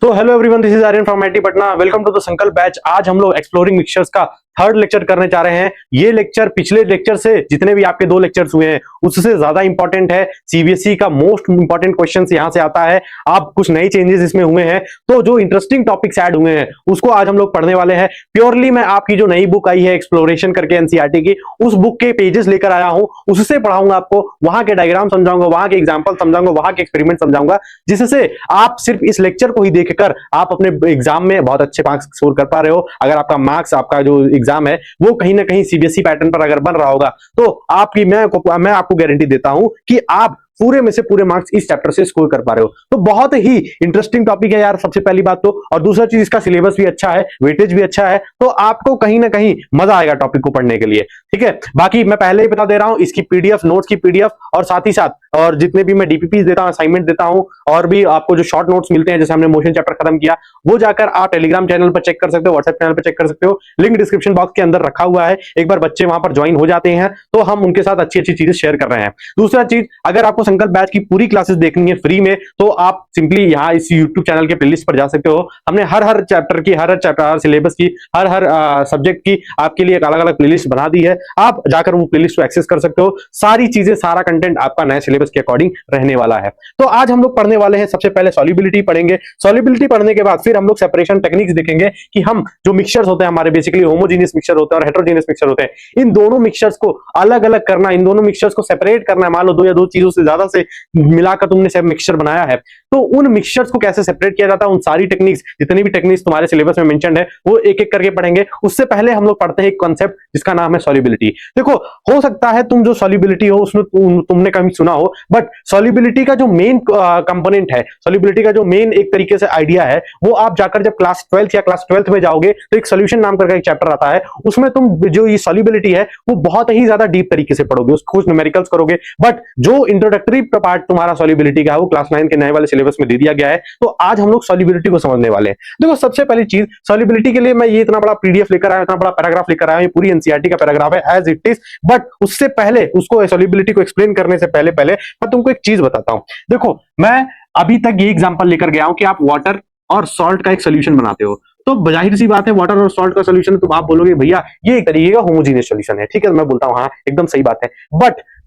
तो hello everyone, this is Aryan from IT Patna. Welcome to the Sankalp batch. आज हम लोग एक्सप्लोरिंग मिक्सचर्स का थर्ड लेक्चर करने जा रहे हैं। ये लेक्चर पिछले लेक्चर से जितने भी आपके 2 लेक्चर्स हुए हैं उससे ज्यादा इंपॉर्टेंट है। सीबीएसई का मोस्ट इंपॉर्टेंट क्वेश्चन यहां से आता है। आप कुछ नए चेंजेस इसमें हुए हैं, तो जो इंटरेस्टिंग टॉपिक्स ऐड हुए हैं उसको आज हम लोग पढ़ने वाले हैं। प्योरली मैं आपकी जो नई बुक आई है एक्सप्लोरेशन करके एनसीईआरटी की, उस बुक के पेजेस लेकर आया हूं, उससे पढ़ाऊंगा आपको, वहां के डायग्राम समझाऊंगा, वहां के एग्जाम्पल समझाऊंगा, वहां के एक्सपेरिमेंट समझाऊंगा, जिससे आप सिर्फ इस लेक्चर को ही देखकर आप अपने एग्जाम में बहुत अच्छे मार्क्स स्कोर कर पा रहे हो। अगर आपका मार्क्स, आपका जो एग्जाम है वो कहीं ना कहीं सीबीएसई पैटर्न पर अगर बन रहा होगा तो आपकी मैं आपको गारंटी देता हूं कि आप पूरे में से पूरे मार्क्स इस चैप्टर से स्कोर कर पा रहे हो। तो बहुत ही इंटरेस्टिंग टॉपिक है यार, सबसे पहली बात तो। और दूसरा चीज, इसका सिलेबस भी अच्छा है, वेटेज भी अच्छा है, तो आपको कहीं ना कहीं मजा आएगा टॉपिक को पढ़ने के लिए। ठीक है, बाकी मैं पहले ही बता दे रहा हूं, इसकी पीडीएफ, नोट्स की पीडीएफ और साथ ही साथ और जितने भी मैं डीपीपी देता हूं, असाइनमेंट देता हूं, और भी आपको जो शॉर्ट नोट्स मिलते हैं, जैसे हमने मोशन चैप्टर खत्म किया, वो जाकर आप टेलीग्राम चैनल पर चेक कर सकते हो, व्हाट्सएप चैनल पर चेक कर सकते हो। लिंक डिस्क्रिप्शन बॉक्स के अंदर रखा हुआ है। एक बार बच्चे वहां पर ज्वाइन हो जाते हैं तो हम उनके साथ अच्छी अच्छी चीजें शेयर कर रहे हैं। दूसरा चीज, अगर आपको संकल्प बैच की पूरी क्लासेस देखनी है फ्री में, तो आप सिंपली यहाँ इस यूट्यूब चैनल के प्लेलिस्ट पर जा सकते हो। हमने हर चैप्टर की, हर सिलेबस की, हर सब्जेक्ट की आपके लिए एक अलग अलग प्लेलिस्ट बना दी है। आप जाकर वो प्लेलिस्ट को एक्सेस कर सकते हो। सारी चीजें, सारा कंटेंट आपका नए सिलेबस के अकॉर्डिंग रहने वाला है। तो आज हम लोग पढ़ने वाले हैं, सबसे पहले सॉल्युबिलिटी पढ़ेंगे। सॉल्युबिलिटी पढ़ने के बाद फिर हम लोग सेपरेशन टेक्निक्स देखेंगे कि हम जो मिक्सचर्स होते हैं हमारे, बेसिकली होमोजेनियस मिक्सचर होते हैं और हेटेरोजेनियस मिक्सचर होते हैं, इन दोनों मिक्सचर्स को अलग अलग करना, इन दोनों मिक्सचर्स को सेपरेट करना है। मान लो 2 या 2 चीजों से ज्यादा से मिलाकर तुमने मिक्सचर बनाया है, तो उन मिक्सचर्स को कैसे सेपरेट किया जाता है, उन सारी टेक्निक्स, जितनी भी टेक्निक्स तुम्हारे सिलेबस में मेंशन्ड है, वो एक एक करके पढ़ेंगे। उससे पहले हम लोग पढ़ते हैं एक कॉन्सेप्ट जिसका नाम है सॉल्युबिलिटी। देखो, हो सकता है तुम जो सॉल्युबिलिटी हो उसमें तुमने कभी सुना हो, बट सॉल्युबिलिटी का जो मेन कंपोनेंट है, सॉल्युबिलिटी का जो मेन एक तरीके से आइडिया है, वो आप जाकर जब क्लास 12th या क्लास 12th में जाओगे तो एक सोल्यूशन नाम करके एक चैप्टर आता है, उसमें तुम जो ये सॉल्युबिलिटी है वो बहुत ही ज्यादा डीप तरीके से पढ़ोगे, उसको कुछ न्यूमेरिकल्स करोगे। बट जो इंट्रोडक्टरी पार्ट तुम्हारा सॉल्युबिलिटी का है वो क्लास 9 के नए वाले सिलेबस में दे दिया गया है। तो आज हम लोग सॉल्युबिलिटी को समझने वाले हैं। देखो, सबसे पहली चीज, सॉल्युबिलिटी के लिए मैं ये इतना बड़ा पीडीएफ लेकर आया, इतना बड़ा पैराग्राफ लेकर आया, ये पूरी एनसीईआरटी का पैराग्राफ है एज इट इज। बट उससे पहले, उसको सॉल्युबिलिटी को एक्सप्लेन करने से पहले पहले मैं तुमको एक चीज बताता हूं। देखो, मैं अभी तक ये एग्जांपल लेकर गया हूं कि आप वाटर और सॉल्ट का एक सोल्यूशन बनाते हो, तो जाहिर सी बात है वाटर और सॉल्ट का सोल्यूशन, तो आप बोलोगे भैया ये एक तरीके का होमोजेनियस सोल्यूशन है। ठीक है, मैं बोलता हूं हाँ एकदम सही बात है।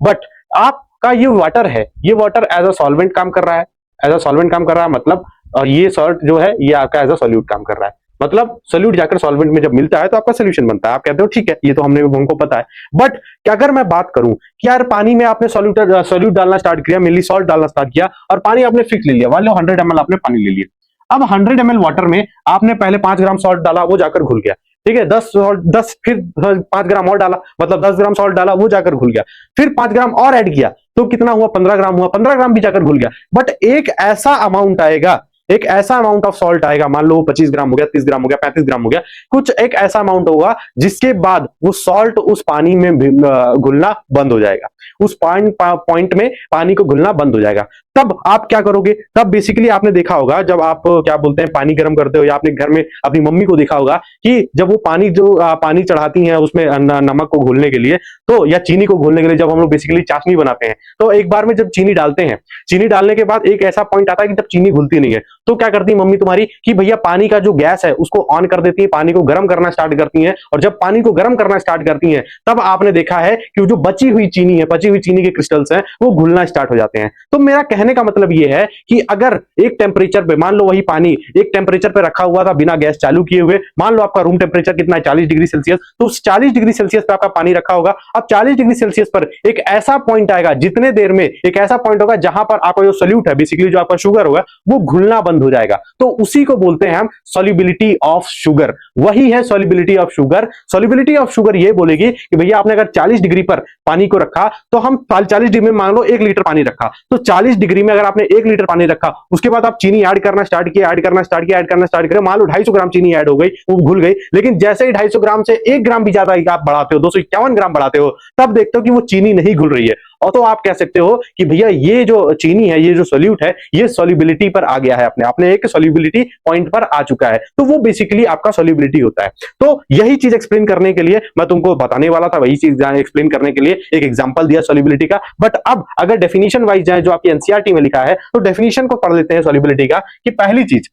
बट आपका ये वाटर है, ये वाटर एज अ सॉल्वेंट काम कर रहा है, एज अ सॉल्वेंट काम कर रहा है, मतलब, और ये सॉल्ट जो है ये आपका एज अ सोल्यूट काम कर रहा है। मतलब सोल्यूट जाकर सॉल्वेंट में जब मिलता है तो आपका सोल्यूशन बनता है। आप कहते हो ठीक है, ये तो हमको पता है। बट अगर मैं बात करूं कि यार पानी में आपने सोल्यूट डालना स्टार्ट किया, मेनली सॉल्ट डालना स्टार्ट किया, और पानी आपने फिक्स ले लिया, मान लो 100 ml आपने पानी ले लिया। अब 100 ml वाटर में आपने पहले 5 ग्राम सॉल्ट डाला, वो जाकर घुल गया। ठीक है, 10 फिर 5 ग्राम और डाला, मतलब 10 ग्राम सॉल्ट डाला, वो जाकर घुल गया। फिर 5 ग्राम और ऐड किया तो कितना हुआ, 15 ग्राम हुआ, 15 ग्राम भी जाकर घुल गया। बट एक ऐसा अमाउंट आएगा, एक ऐसा अमाउंट ऑफ सॉल्ट आएगा, मान लो 25 ग्राम हो गया, 30 ग्राम हो गया, 35 ग्राम हो गया, कुछ एक ऐसा अमाउंट होगा जिसके बाद वो सॉल्ट उस पानी में घुलना बंद हो जाएगा, उस पॉइंट में पानी को घुलना बंद हो जाएगा। तब आप क्या करोगे, तब बेसिकली आपने देखा होगा जब आप क्या बोलते हैं पानी गर्म करते हो, या आपने घर में अपनी मम्मी को देखा होगा कि जब वो पानी जो पानी चढ़ाती हैं उसमें नमक को घोलने के लिए, तो या चीनी को घोलने के लिए, जब हम लोग बेसिकली चाशनी बनाते हैं, तो एक बार में जब चीनी डालते हैं, चीनी डालने के बाद एक ऐसा पॉइंट आता है कि जब चीनी घुलती नहीं है, तो क्या करती है मम्मी तुम्हारी कि भैया पानी का जो गैस है उसको ऑन कर देती है, पानी को गर्म करना स्टार्ट करती हैं। और जब पानी को गर्म करना स्टार्ट करती हैं तब आपने देखा है कि जो बची हुई चीनी है, बची हुई चीनी के क्रिस्टल्स हैं, वो घुलना स्टार्ट हो जाते हैं। तो मेरा कहने का मतलब ये है कि अगर एक टेम्परेचर पे, मान लो वही पानी एक टेम्परेचर पे रखा हुआ था बिना गैस चालू किए हुए, मान लो आपका रूम टेम्परेचर कितना है, 40 डिग्री सेल्सियस, तो उस 40 डिग्री सेल्सियस पे आपका पानी रखा होगा। अब 40 डिग्री सेल्सियस पर एक ऐसा पॉइंट आएगा, जितने देर में एक ऐसा पॉइंट होगा जहां पर आपका जो सोल्यूट है, बेसिकली जो आपका शुगर होगा, वो घुलना बंद हो जाएगा। तो उसी को बोलते हैं हम सॉल्युबिलिटी ऑफ शुगर। वही है solubility of sugar. Solubility of sugar ये बोलेगी कि भैया आपने अगर 40 डिग्री पर पानी को रखा, तो हम 40 डिग्री में मान लो 1 लीटर पानी रखा, तो 40 डिग्री में अगर आपने 1 लीटर पानी रखा, उसके बाद आप चीनी ऐड करना स्टार्ट किया, ऐड करना स्टार्ट किया, मान लो 250 ग्राम चीनी ऐड हो गई, वो घुल गई। लेकिन जैसे ही 250 ग्राम से 1 ग्राम भी ज्यादा आप बढ़ाते हो, 251 ग्राम बढ़ाते हो, तब देखते हो कि वो चीनी नहीं घुल रही है। और तो आप कह सकते हो कि भैया ये जो चीनी है, ये जो सोल्यूट है, ये सॉल्युबिलिटी पर आ गया है, अपने एक सॉल्युबिलिटी पॉइंट पर आ चुका है। तो वो बेसिकली आपका सॉल्युबिलिटी होता है। तो यही चीज एक्सप्लेन करने के लिए मैं तुमको बताने वाला था, वही चीज एक्सप्लेन करने के लिए एक एग्जांपल दिया सॉल्युबिलिटी का। बट अब अगर डेफिनेशन वाइज जाए, जो आपकी एनसीईआरटी में लिखा है, तो डेफिनेशन को पढ़ लेते हैं सॉल्युबिलिटी का। कि पहली चीज,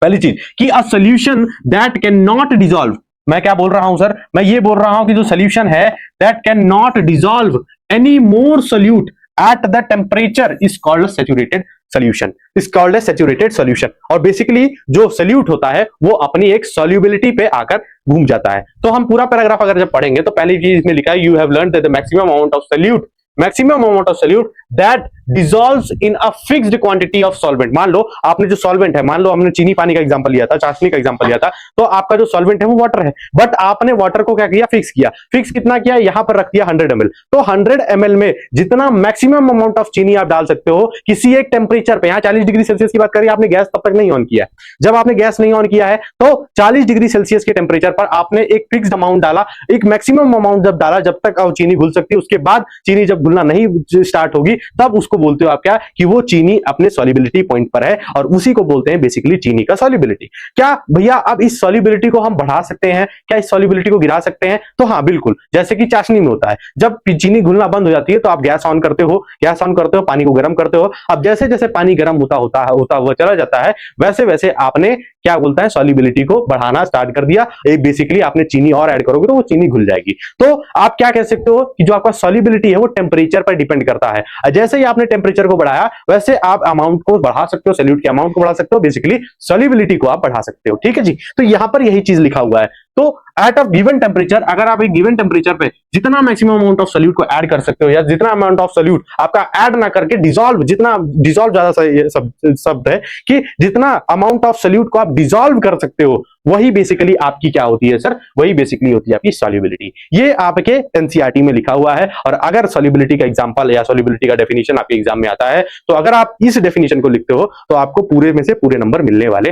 पहली चीज कि a solution that can not dissolve, मैं क्या बोल रहा हूं सर, मैं ये बोल रहा हूं कि जो सोल्यूशन है that can not dissolve any more solute at the temperature is called saturated solution, is called a saturated solution. और बेसिकली जो सोल्यूट होता है वो अपनी एक सॉल्युबिलिटी पे आकर घूम जाता है। तो हम पूरा पैराग्राफ अगर जब पढ़ेंगे तो पहली चीज इसमें लिखा है, you have learned that the maximum amount of solute, maximum amount of solute that dissolves in a fixed quantity of solvent. मान लो आपने जो सॉल्वेंट है, मान लो हमने चीनी पानी का एग्जांपल लिया था, चाशनी का एग्जांपल लिया था, तो आपका जो सॉल्वेंट है वो वाटर है, बट आपने वाटर को क्या किया, फिक्स किया। फिक्स कितना किया, यहां पर रख दिया 100 ml। तो 100 ml में जितना मैक्सिमम अमाउंट ऑफ चीनी आप डाल सकते हो किसी एक टेम्परेचर पे, यहां 40 डिग्री सेल्सियस की बात करिए, आपने गैस तब तक नहीं ऑन किया है। जब आपने गैस नहीं ऑन किया है तो 40 डिग्री सेल्सियस के टेम्परेचर पर आपने एक फिक्स्ड अमाउंट डाला, एक मैक्सिमम अमाउंट जब डाला जब तक चीनी घुल सकती है, उसके बाद चीनी जब घुलना नहीं स्टार्ट होगी तब उसको बोलते हो आप क्या, कि वो चीनी अपने सॉल्युबिलिटी पॉइंट पर है, और उसी को बोलते हैं बेसिकली चीनी का सॉल्युबिलिटी। क्या भैया अब इस सॉल्युबिलिटी को हम बढ़ा सकते हैं, क्या इस सॉल्युबिलिटी को गिरा सकते हैं? तो हाँ बिल्कुल, जैसे कि चाशनी में होता है, जब चीनी घुलना बंद हो जाती है तो आप गैस ऑन करते हो, गैस ऑन करते हो, पानी को गर्म करते हो। अब जैसे जैसे पानी गर्म होता हुआ चला जाता है, वैसे वैसे आपने क्या बोलता है, सॉल्युबिलिटी को बढ़ाना स्टार्ट कर दिया। एक बेसिकली आपने चीनी और ऐड करोगे तो वो चीनी घुल जाएगी। तो आप क्या कह सकते हो कि जो आपका सॉल्युबिलिटी है वो टेम्परेचर पर डिपेंड करता है। जैसे ही आपने टेम्परेचर को बढ़ाया वैसे आप अमाउंट को बढ़ा सकते हो, सोल्यूट के अमाउंट को बढ़ा सकते हो, बेसिकली सॉल्युबिलिटी को आप बढ़ा सकते हो। ठीक है जी, तो यहां पर यही चीज लिखा हुआ है। तो एट अ गिवन टेम्परेचर, अगर आप एक गिवन टेम्परेचर पे जितना मैक्सिमम अमाउंट ऑफ सोल्यूट को ऐड कर सकते हो, या जितना अमाउंट ऑफ सोल्यूट आपका ऐड ना करके डिसॉल्व, जितना डिसॉल्व ज्यादा सही शब्द है कि जितना अमाउंट ऑफ सोल्यूट को आप डिसॉल्व कर सकते हो, वही बेसिकली आपकी क्या होती है सर, वही बेसिकली होती है आपकी सॉल्युबिलिटी। ये आपके एनसीईआरटी में लिखा हुआ है। और अगर सॉल्युबिलिटी का एग्जांपल या सॉल्युबिलिटी का डेफिनेशन आपके एग्जाम में आता है तो अगर आप इस डेफिनेशन को लिखते हो तो आपको पूरे में से पूरे नंबर मिलने वाले।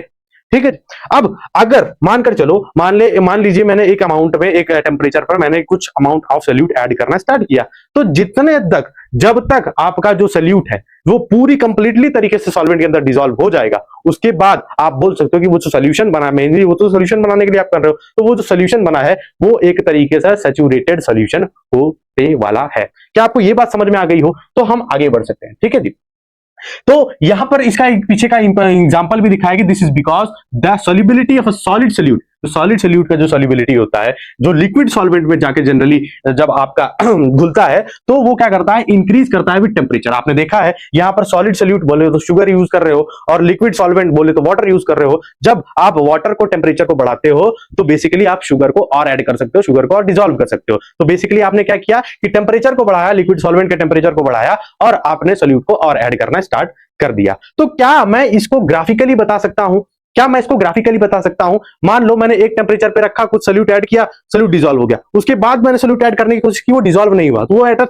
ठीक है। अब अगर मानकर चलो, मान लीजिए मैंने एक अमाउंट में, एक टेम्परेचर पर मैंने कुछ अमाउंट ऑफ सोल्यूट ऐड करना स्टार्ट किया, तो जितने तक, जब तक आपका जो सोल्यूट है वो पूरी कंप्लीटली तरीके से सॉल्वेंट के अंदर डिसॉल्व हो जाएगा, उसके बाद आप बोल सकते हो कि वो जो सोल्यूशन बना, मेनली वो तो सोल्यूशन बनाने के लिए आप कर रहे हो, तो वो जो सोल्यूशन बना है वो एक तरीके से सैचुरेटेड सोल्यूशन होने वाला है। क्या आपको ये बात समझ में आ गई हो? तो हम आगे बढ़ सकते हैं। ठीक है जी। तो यहां पर इसका एक पीछे का एग्जांपल भी दिखाया कि this is because the solubility of a solid solute, तो सॉलिड सोल्यूट का जो सॉल्युबिलिटी होता है, जो लिक्विड सॉल्वेंट में जाके जनरली जब आपका घुलता है तो वो क्या करता है, इंक्रीज करता है विद टेम्परेचर। आपने देखा है यहां पर सॉलिड सोल्यूट बोले तो शुगर यूज कर रहे हो, और लिक्विड सॉल्वेंट बोले तो वाटर यूज कर रहे हो। जब आप वाटर को टेम्परेचर को बढ़ाते हो तो बेसिकली आप शुगर को और ऐड कर सकते हो, शुगर को और डिसॉल्व कर सकते हो। तो बेसिकली आपने क्या किया कि टेम्परेचर को बढ़ाया, लिक्विड सॉल्वेंट के टेम्परेचर को बढ़ाया, और आपने सोल्यूट को और ऐड करना स्टार्ट कर दिया। तो क्या मैं इसको ग्राफिकली बता सकता हूं? क्या मैं इसको ग्राफिकली बता सकता हूं? मान लो मैंने एक टेम्परेचर पे रखा, कुछ सोल्यूट ऐड किया, सोल्यूट डिसॉल्व हो गया, उसके बाद मैंने सोल्यूट ऐड करने की कोशिश की, वो डिसॉल्व नहीं हुआ, तो वो एट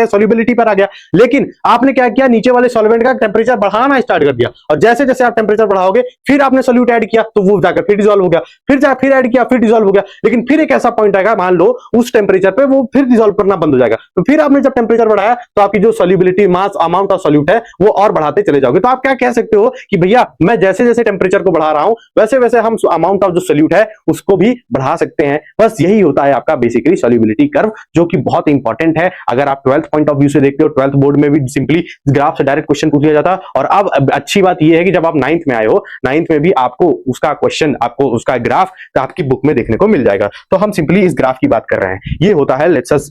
सॉल्युबिलिटी पर आ गया। लेकिन आपने क्या किया, नीचे वाले सॉल्वेंट का टेम्परेचर बढ़ाना स्टार्ट कर दिया, और जैसे जैसे आप टेम्परेचर बढ़ाओगे फिर आपने सोल्यूट ऐड किया तो वो जाकर फिर डिसॉल्व हो गया, फिर ऐड किया फिर डिसॉल्व हो गया। लेकिन फिर एक ऐसा पॉइंट आएगा, मान लो उस टेम्परेचर पे वो फिर डिसॉल्व करना बंद हो जाएगा, तो फिर आपने जब टेम्परेचर बढ़ाया तो आपकी जो solubility mass amount of solute है वो और बढ़ाते चले जाओगे। तो आप क्या कह सकते हो कि भैया मैं जैसे जैसे टेम्परेचर को बढ़ा रहा हूं वैसे वैसे हम अमाउंट ऑफ जो सोल्यूट है उसको भी बढ़ा सकते हैं। बस यही होता है आपका बेसिकली सॉल्युबिलिटी कर्व, जो कि बहुत इंपॉर्टेंट है। अगर आप 12th पॉइंट ऑफ व्यू से देखते हो, 12th बोर्ड में भी सिंपली ग्राफ से डायरेक्ट क्वेश्चन पूछ लिया जाता। और अब अच्छी बात यह है कि जब आप 9th में आए हो, 9th में भी आपको उसका क्वेश्चन, आपको उसका ग्राफ आपकी बुक में देखने को मिल जाएगा। तो हम सिंपली इस ग्राफ की बात कर रहे हैं। ये होता है let's us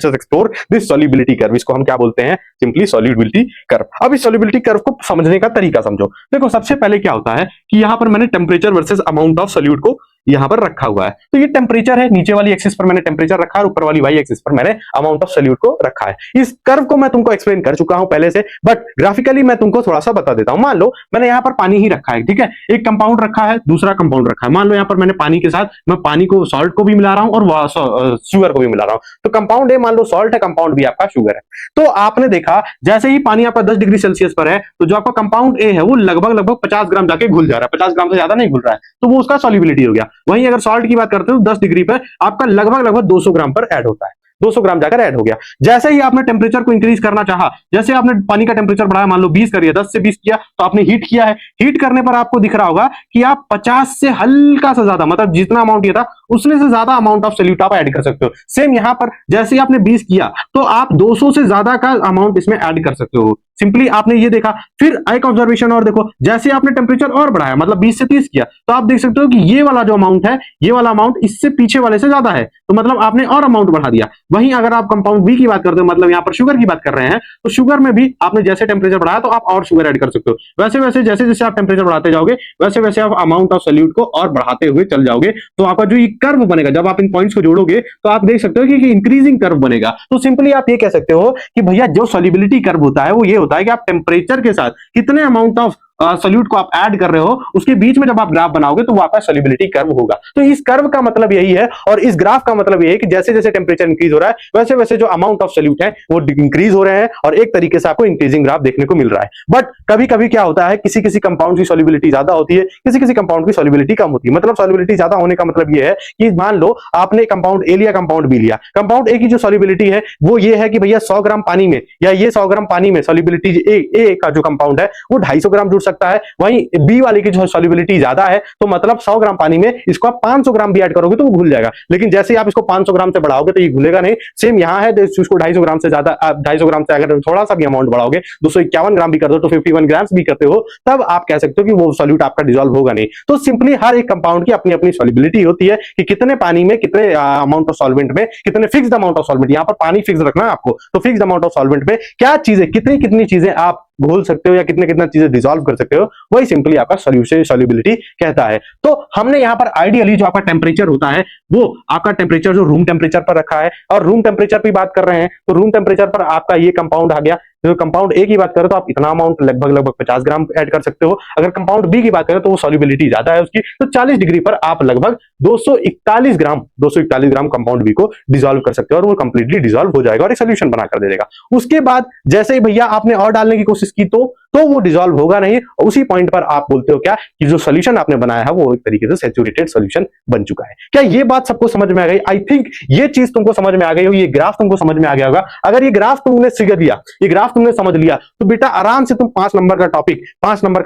explore this solubility curve. इसको हम क्या बोलते हैं, सिंपली सॉल्युबिलिटी कर्व। अब इस सॉल्युबिलिटी कर्व को समझने का तरीका समझो। देखो सबसे पहले क्या होता है कि यहां पर मैंने temperature versus amount of solute को यहां पर रखा हुआ है। तो ये टेम्परेचर है, नीचे वाली एक्सिस पर मैंने टेम्परेचर रखा है, ऊपर वाली वाई एक्सिस पर मैंने अमाउंट ऑफ सोल्यूट को रखा है। इस कर्व को मैं तुमको एक्सप्लेन कर चुका हूं पहले से, बट ग्राफिकली मैं तुमको थोड़ा सा बता देता हूं। मान लो मैंने यहां पर पानी ही रखा है, ठीक है, एक कंपाउंड रखा है, दूसरा कंपाउंड रखा है। मान लो यहां पर मैंने पानी के साथ मैं पानी को, सॉल्ट को भी मिला रहा हूं और शुगर को भी मिला रहा हूं। तो कंपाउंड है, मान लो सॉल्ट है, कंपाउंड भी आपका शुगर है। तो आपने देखा जैसे ही पानी आपका 10 डिग्री सेल्सियस पर है तो जो आपका कंपाउंड ए है वो लगभग 50 ग्राम जाके घुल जा रहा है, 50 ग्राम से ज्यादा नहीं घुल रहा है, तो वो उसका सॉल्युबिलिटी हो गया। वहीं अगर सॉल्ट की बात करते हो 10 डिग्री पर आपका लगभग 200 ग्राम पर ऐड होता है, 200 ग्राम जाकर ऐड हो गया। जैसे ही आपने टेम्परेचर को इंक्रीज करना चाहा, जैसे आपने पानी का टेम्परेचर बढ़ाया, मान लो 20 करिए, 10 से 20 किया, तो आपने हीट किया है। हीट करने पर आपको दिख रहा होगा कि आप 50 से हल्का सा ज्यादा, मतलब जितना अमाउंट ये था उसने से ज्यादा अमाउंट ऑफ सोल्यूट आप ऐड कर सकते हो। सेम यहां पर जैसे ही आपने 20 किया तो आप 200 से ज्यादा का अमाउंट इसमें ऐड कर सकते हो। सिंपली आपने ये देखा। फिर एक ऑब्जर्वेशन और देखो, जैसे आपने टेम्परेचर और बढ़ाया, मतलब 20 से 30 किया, तो आप देख सकते हो कि ये वाला जो अमाउंट है, ये वाला अमाउंट इससे पीछे वाले से ज्यादा है, तो मतलब आपने और अमाउंट बढ़ा दिया। वहीं अगर आप कंपाउंड बी की बात करते हो, मतलब यहाँ पर शुगर की बात कर रहे हैं, तो शुगर में भी आपने जैसे टेम्परेचर बढ़ाया तो आप और शुगर ऐड कर सकते हो। वैसे वैसे जैसे जैसे आप टेम्परेचर बढ़ाते जाओगे, वैसे वैसे आप अमाउंट ऑफ सॉल्यूट को और बढ़ाते हुए चल जाओगे। तो आपका जो ये कर्व बनेगा, जब आप इन पॉइंट्स को जोड़ोगे तो आप देख सकते हो कि इंक्रीजिंग कर्व बनेगा। तो सिंपली आप ये कह सकते हो कि भैया जो सॉल्युबिलिटी कर्व होता है वो ये होता है कि आप टेम्परेचर के साथ कितने अमाउंट ऑफ सॉल्यूट को आप ऐड कर रहे हो, उसके बीच में जब आप ग्राफ बनाओगे तो वो आपका सॉल्युबिलिटी कर्व होगा। तो इस कर्व का मतलब यही है, और इस ग्राफ का मतलब यही है कि जैसे जैसे टेम्परेचर इंक्रीज हो रहा है, वैसे वैसे जो अमाउंट ऑफ सॉल्यूट है वो इंक्रीज हो रहे हैं, और एक तरीके से आपको इंक्रीजिंग ग्राफ देखने को मिल रहा है। बट कभी कभी क्या होता है, किसी किसी कंपाउंड की सॉल्युबिलिटी ज्यादा होती है, किसी किसी कंपाउंड की सॉल्युबिलिटी कम होती है। मतलब सॉल्युबिलिटी ज्यादा होने का मतलब ये है कि मान लो आपने कंपाउंड ए लिया, कंपाउंड बी लिया। कंपाउंड ए की जो सॉल्युबिलिटी है वो ये है कि भैया 100 ग्राम पानी में, या ये 100 ग्राम पानी में सॉल्युबिलिटी ए का जो कंपाउंड है वो 250 ग्राम जुड़ सकता है। वहीं बी वाले की जो सॉल्युबिलिटी ज्यादा है, तो मतलब 100 ग्राम पानी में इसको आप 500 ग्राम भी ऐड करोगे तो वो घुल जाएगा। लेकिन जैसे आप इसको 500 ग्राम से बढ़ाओगे तो ये घुलेगा नहीं। सेम यहाँ है, इसको 250 ग्राम से ज्यादा, 250 ग्राम से अगर थोड़ा सा भी अमाउंट बढ़ाओगे, 251 ग्राम भी कर दो, तो 51 ग्राम भी करते हो, तब आप कह सकते हो कि वो सॉल्यूट आपका डिसॉल्व होगा नहीं। तो सिंपली हर एक कंपाउंड की अपनी अपनी सॉल्युबिलिटी होती है कि कितने पानी में, कितने अमाउंट ऑफ सॉल्वेंट में, कितने फिक्स्ड अमाउंट ऑफ सॉल्वेंट, यहाँ पर पानी फिक्स रखना है आपको, तो फिक्स्ड अमाउंट ऑफ सॉल्वेंट में क्या चीजें, कितनी कितनी चीजें आप घोल सकते हो या कितने कितना चीजें डिसॉल्व कर सकते हो, वही सिंपली आपका सॉल्यूशन सॉल्युबिलिटी कहता है। तो हमने यहाँ पर आइडियली जो आपका टेम्परेचर होता है वो आपका टेम्परेचर जो रूम टेम्परेचर पर रखा है, और रूम टेम्परेचर की बात कर रहे हैं तो रूम टेम्परेचर पर आपका ये कंपाउंड आ गया। जो कंपाउंड ए की बात करें तो आप इतना अमाउंट लगभग 50 ग्राम ऐड कर सकते हो। अगर कंपाउंड बी की बात करें तो वो सॉल्युबिलिटी ज्यादा है उसकी, तो 40 डिग्री पर आप लगभग 241 ग्राम कंपाउंड बी को डिसॉल्व कर सकते हो, और वो कंप्लीटली डिसॉल्व हो जाएगा और एक सोल्यूशन बनाकर दे देगा। उसके बाद जैसे ही भैया आपने और डालने की कोशिश की तो वो डिसॉल्व होगा नहीं। उसी पॉइंट पर आप बोलते हो क्या कि जो सोल्यूशन आपने बनाया है वो एक तरीके से सैचुरेटेड सोल्यूशन बन चुका है। क्या ये बात सबको समझ में आ गई? आई थिंक ये चीज तुमको समझ में आ गई होगी, ये ग्राफ तुमको समझ में आ गया होगा। अगर ये ग्राफ तुमने सीख लिया, ये ग्राफ तुमने समझ लिया, तो बेटा आराम से तुम 5 नंबर का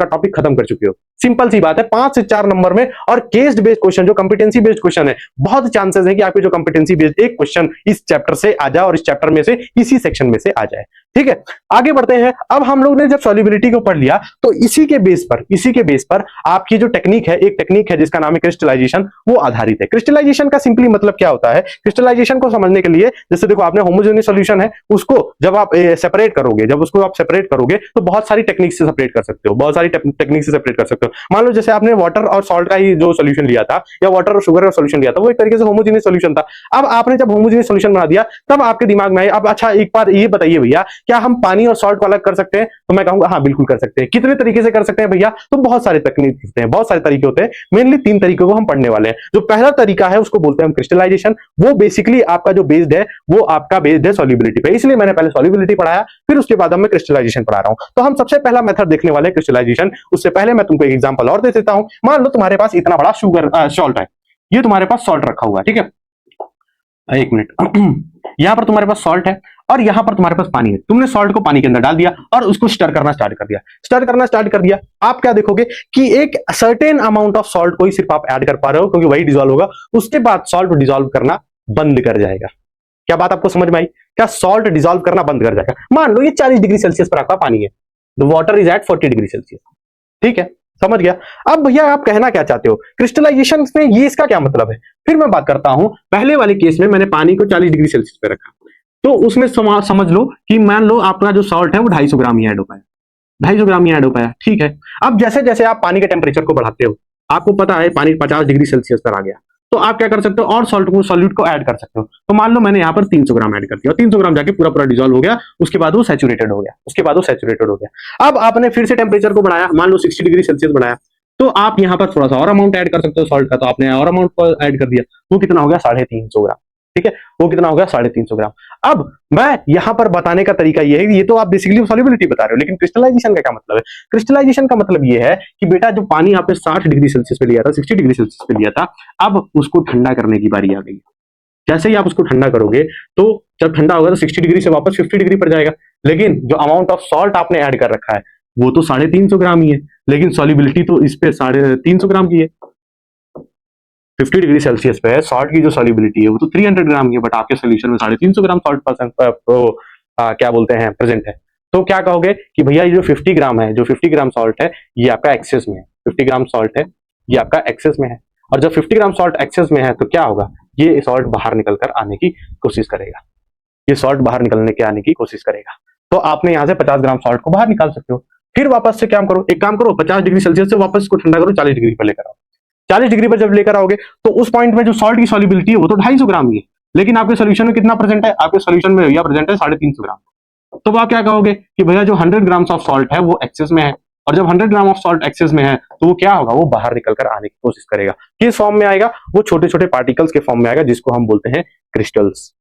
टॉपिक खत्म कर चुके हो। सिंपल सी बात है, 5 से 4 नंबर में। और केस बेस्ड क्वेश्चन, जो कंपिटेंसी बेस्ड क्वेश्चन है, बहुत चांसेस है कि आपके जो कंपिटेंसी बेस्ड एक क्वेश्चन इस चैप्टर से आ जाए और इस चैप्टर में से इसी सेक्शन में से आ जाए। ठीक है, आगे बढ़ते हैं। अब हम लोग ने जब सॉल्युबिलिटी को पढ़ लिया तो इसी के बेस पर आपकी जो टेक्निक है, एक टेक्निक है जिसका नाम है क्रिस्टलाइजेशन, वो आधारित है। क्रिस्टलाइजेशन का सिंपली मतलब क्या होता है? क्रिस्टलाइजेशन को समझने के लिए, जैसे देखो आपने होमोजेनियस सॉल्यूशन है, उसको जब आप सेपरेट करोगे, तो बहुत सारी टेक्निक से सेपरेट कर सकते हो, बहुत सारी टेक्निक से सेपरेट कर सकते हो। मान लो जैसे आपने वाटर और सॉल्ट का ही जो सोल्यूशन लिया था, या वाटर और शुगर का सोल्यूशन लिया था, वो एक तरीके से होमोजेनियस सोल्यूशन था। अब आपने जब होमोजेनियस सोल्यूशन बना दिया, तब आपके दिमाग में आया, अब अच्छा एक बार ये बताइए भैया, क्या हम पानी और सॉल्ट को अलग कर सकते हैं? तो मैं कहूंगा हाँ बिल्कुल कर सकते हैं। कितने तरीके से कर सकते हैं भैया? तो बहुत सारे तकनीक होते हैं, बहुत सारे तरीके होते हैं। मेनली 3 तरीकों को हम पढ़ने वाले हैं। जो पहला तरीका है उसको बोलते हैं हम क्रिस्टलाइजेशन। वो बेसिकली आपका जो बेस्ड है, वो आपका बेस्ड है सॉल्युबिलिटी पे, इसलिए मैंने पहले सॉल्युबिलिटी पढ़ाया, फिर उसके बाद मैं क्रिस्टलाइजेशन पढ़ा रहा हूं। तो हम सबसे पहला मेथड देखने वाले हैं क्रिस्टलाइजेशन। उससे पहले मैं तुमको एक एग्जांपल और दे देता हूं। मान लो तुम्हारे पास इतना बड़ा सॉल्ट है, ये तुम्हारे पास सॉल्ट रखा हुआ है, ठीक है, एक मिनट यहां पर तुम्हारे पास सॉल्ट है और यहां पर तुम्हारे पास पानी है। तुमने सॉल्ट को पानी के अंदर डाल दिया और उसको स्टर करना स्टार्ट कर दिया। आप क्या देखोगे कि एक सर्टेन अमाउंट ऑफ सॉल्ट को ही सिर्फ आप ऐड कर पा रहे हो, क्योंकि वही डिसॉल्व होगा। उसके बाद सॉल्ट डिसॉल्व करना बंद कर जाएगा। क्या बात आपको समझ में आई? क्या सॉल्ट डिसॉल्व करना बंद कर जाएगा? मान लो ये 40 डिग्री सेल्सियस पर आपका पानी है, the water is at 40 degree Celsius. ठीक है, समझ गया। अब भैया आप कहना क्या चाहते हो क्रिस्टलाइजेशन में, ये इसका क्या मतलब है? फिर मैं बात करता हूं। पहले वाले केस में मैंने पानी को 40 डिग्री सेल्सियस पे रखा, तो उसमें समझ लो कि मान लो आपका जो सॉल्ट है वो 250 ग्राम ही ऐड हो पाया, 250 ग्राम ही ऐड हो पाया। ठीक है, अब जैसे जैसे आप पानी के टेम्परेचर को बढ़ाते हो, आपको पता है पानी 50 डिग्री सेल्सियस पर आ गया, तो आप क्या कर सकते हो? और सॉल्यूट को ऐड कर सकते हो। तो मान लो मैंने यहाँ पर 300 ग्राम ऐड कर दिया, 300 ग्राम जाके पूरा डिसॉल्व हो गया। उसके बाद वो सैचुरेटेड हो गया। अब आपने फिर से टेम्परेचर को बढ़ाया, मान लो 60 डिग्री सेल्सियस बढ़ाया, तो आप यहाँ पर थोड़ा सा और अमाउंट ऐड कर सकते हो सॉल्ट का। तो आपने और अमाउंट को ऐड कर दिया, वो कितना हो गया? 350 ग्राम। ठीक है, वो कितना हो गया? 350 ग्राम। अब मैं यहां पर बताने का तरीका ये है, ये तो आप बेसिकली सॉल्युबिलिटी बता रहे हो, लेकिन क्रिस्टलाइजेशन का क्या मतलब है? क्रिस्टलाइजेशन का मतलब ये है कि बेटा जो पानी आपने 60 डिग्री सेल्सियस पे लिया था, 60 डिग्री सेल्सियस पे लिया था, अब उसको ठंडा करने की बारी आ गई। जैसे ही आप उसको ठंडा करोगे, तो जब ठंडा होगा तो 60 डिग्री से वापस 50 डिग्री पर जाएगा। लेकिन जो अमाउंट ऑफ सॉल्ट आपने ऐड कर रखा है वो तो 350 ग्राम ही है, लेकिन सॉल्युबिलिटी तो इस पे 350 ग्राम की है। 50 डिग्री सेल्सियस पे सॉल्ट की जो सॉल्युबिलिटी है वो तो 300 ग्राम की है, बट आपके सोल्यूशन में 350 ग्राम सॉल्ट क्या बोलते हैं प्रेजेंट है। तो क्या कहोगे कि भैया ये जो 50 ग्राम है, जो 50 ग्राम सॉल्ट है, ये आपका एक्सेस में है, 50 ग्राम सॉल्ट है, ये आपका एक्सेस में है। और जब 50 ग्राम सॉल्ट एक्सेस में है तो क्या होगा, ये सॉल्ट बाहर निकल कर आने की कोशिश करेगा, ये सॉल्ट बाहर निकलने के आने की कोशिश करेगा। तो आपने यहाँ से 50 ग्राम सॉल्ट को बाहर निकाल सकते हो। फिर वापस से क्या करो, एक काम करो, 50 डिग्री सेल्सियस से वापस इसको ठंडा करो, 40 डिग्री पर लेकर आओ। 40 डिग्री पर जब लेकर आओगे तो उस पॉइंट में जो सॉल्ट की सॉल्युबिलिटी है वो तो 250 ग्राम ही है, लेकिन आपके सोल्यूशन में कितना प्रेजेंट है, आपके सोल्यूशन में भैया प्रेजेंट है 350 ग्राम। तो आप क्या कहोगे कि भैया जो 100 ग्राम्स ऑफ सॉल्ट है वो एक्सेस में है, और जब 100 ग्राम ऑफ सॉल्ट एक्सेस में है तो वो क्या होगा, वो बाहर निकल कर आने की कोशिश करेगा। किस फॉर्म में आएगा, वो छोटे छोटे पार्टिकल्स के फॉर्म में आएगा, जिसको हम बोलते हैं क्रिस्टल्स,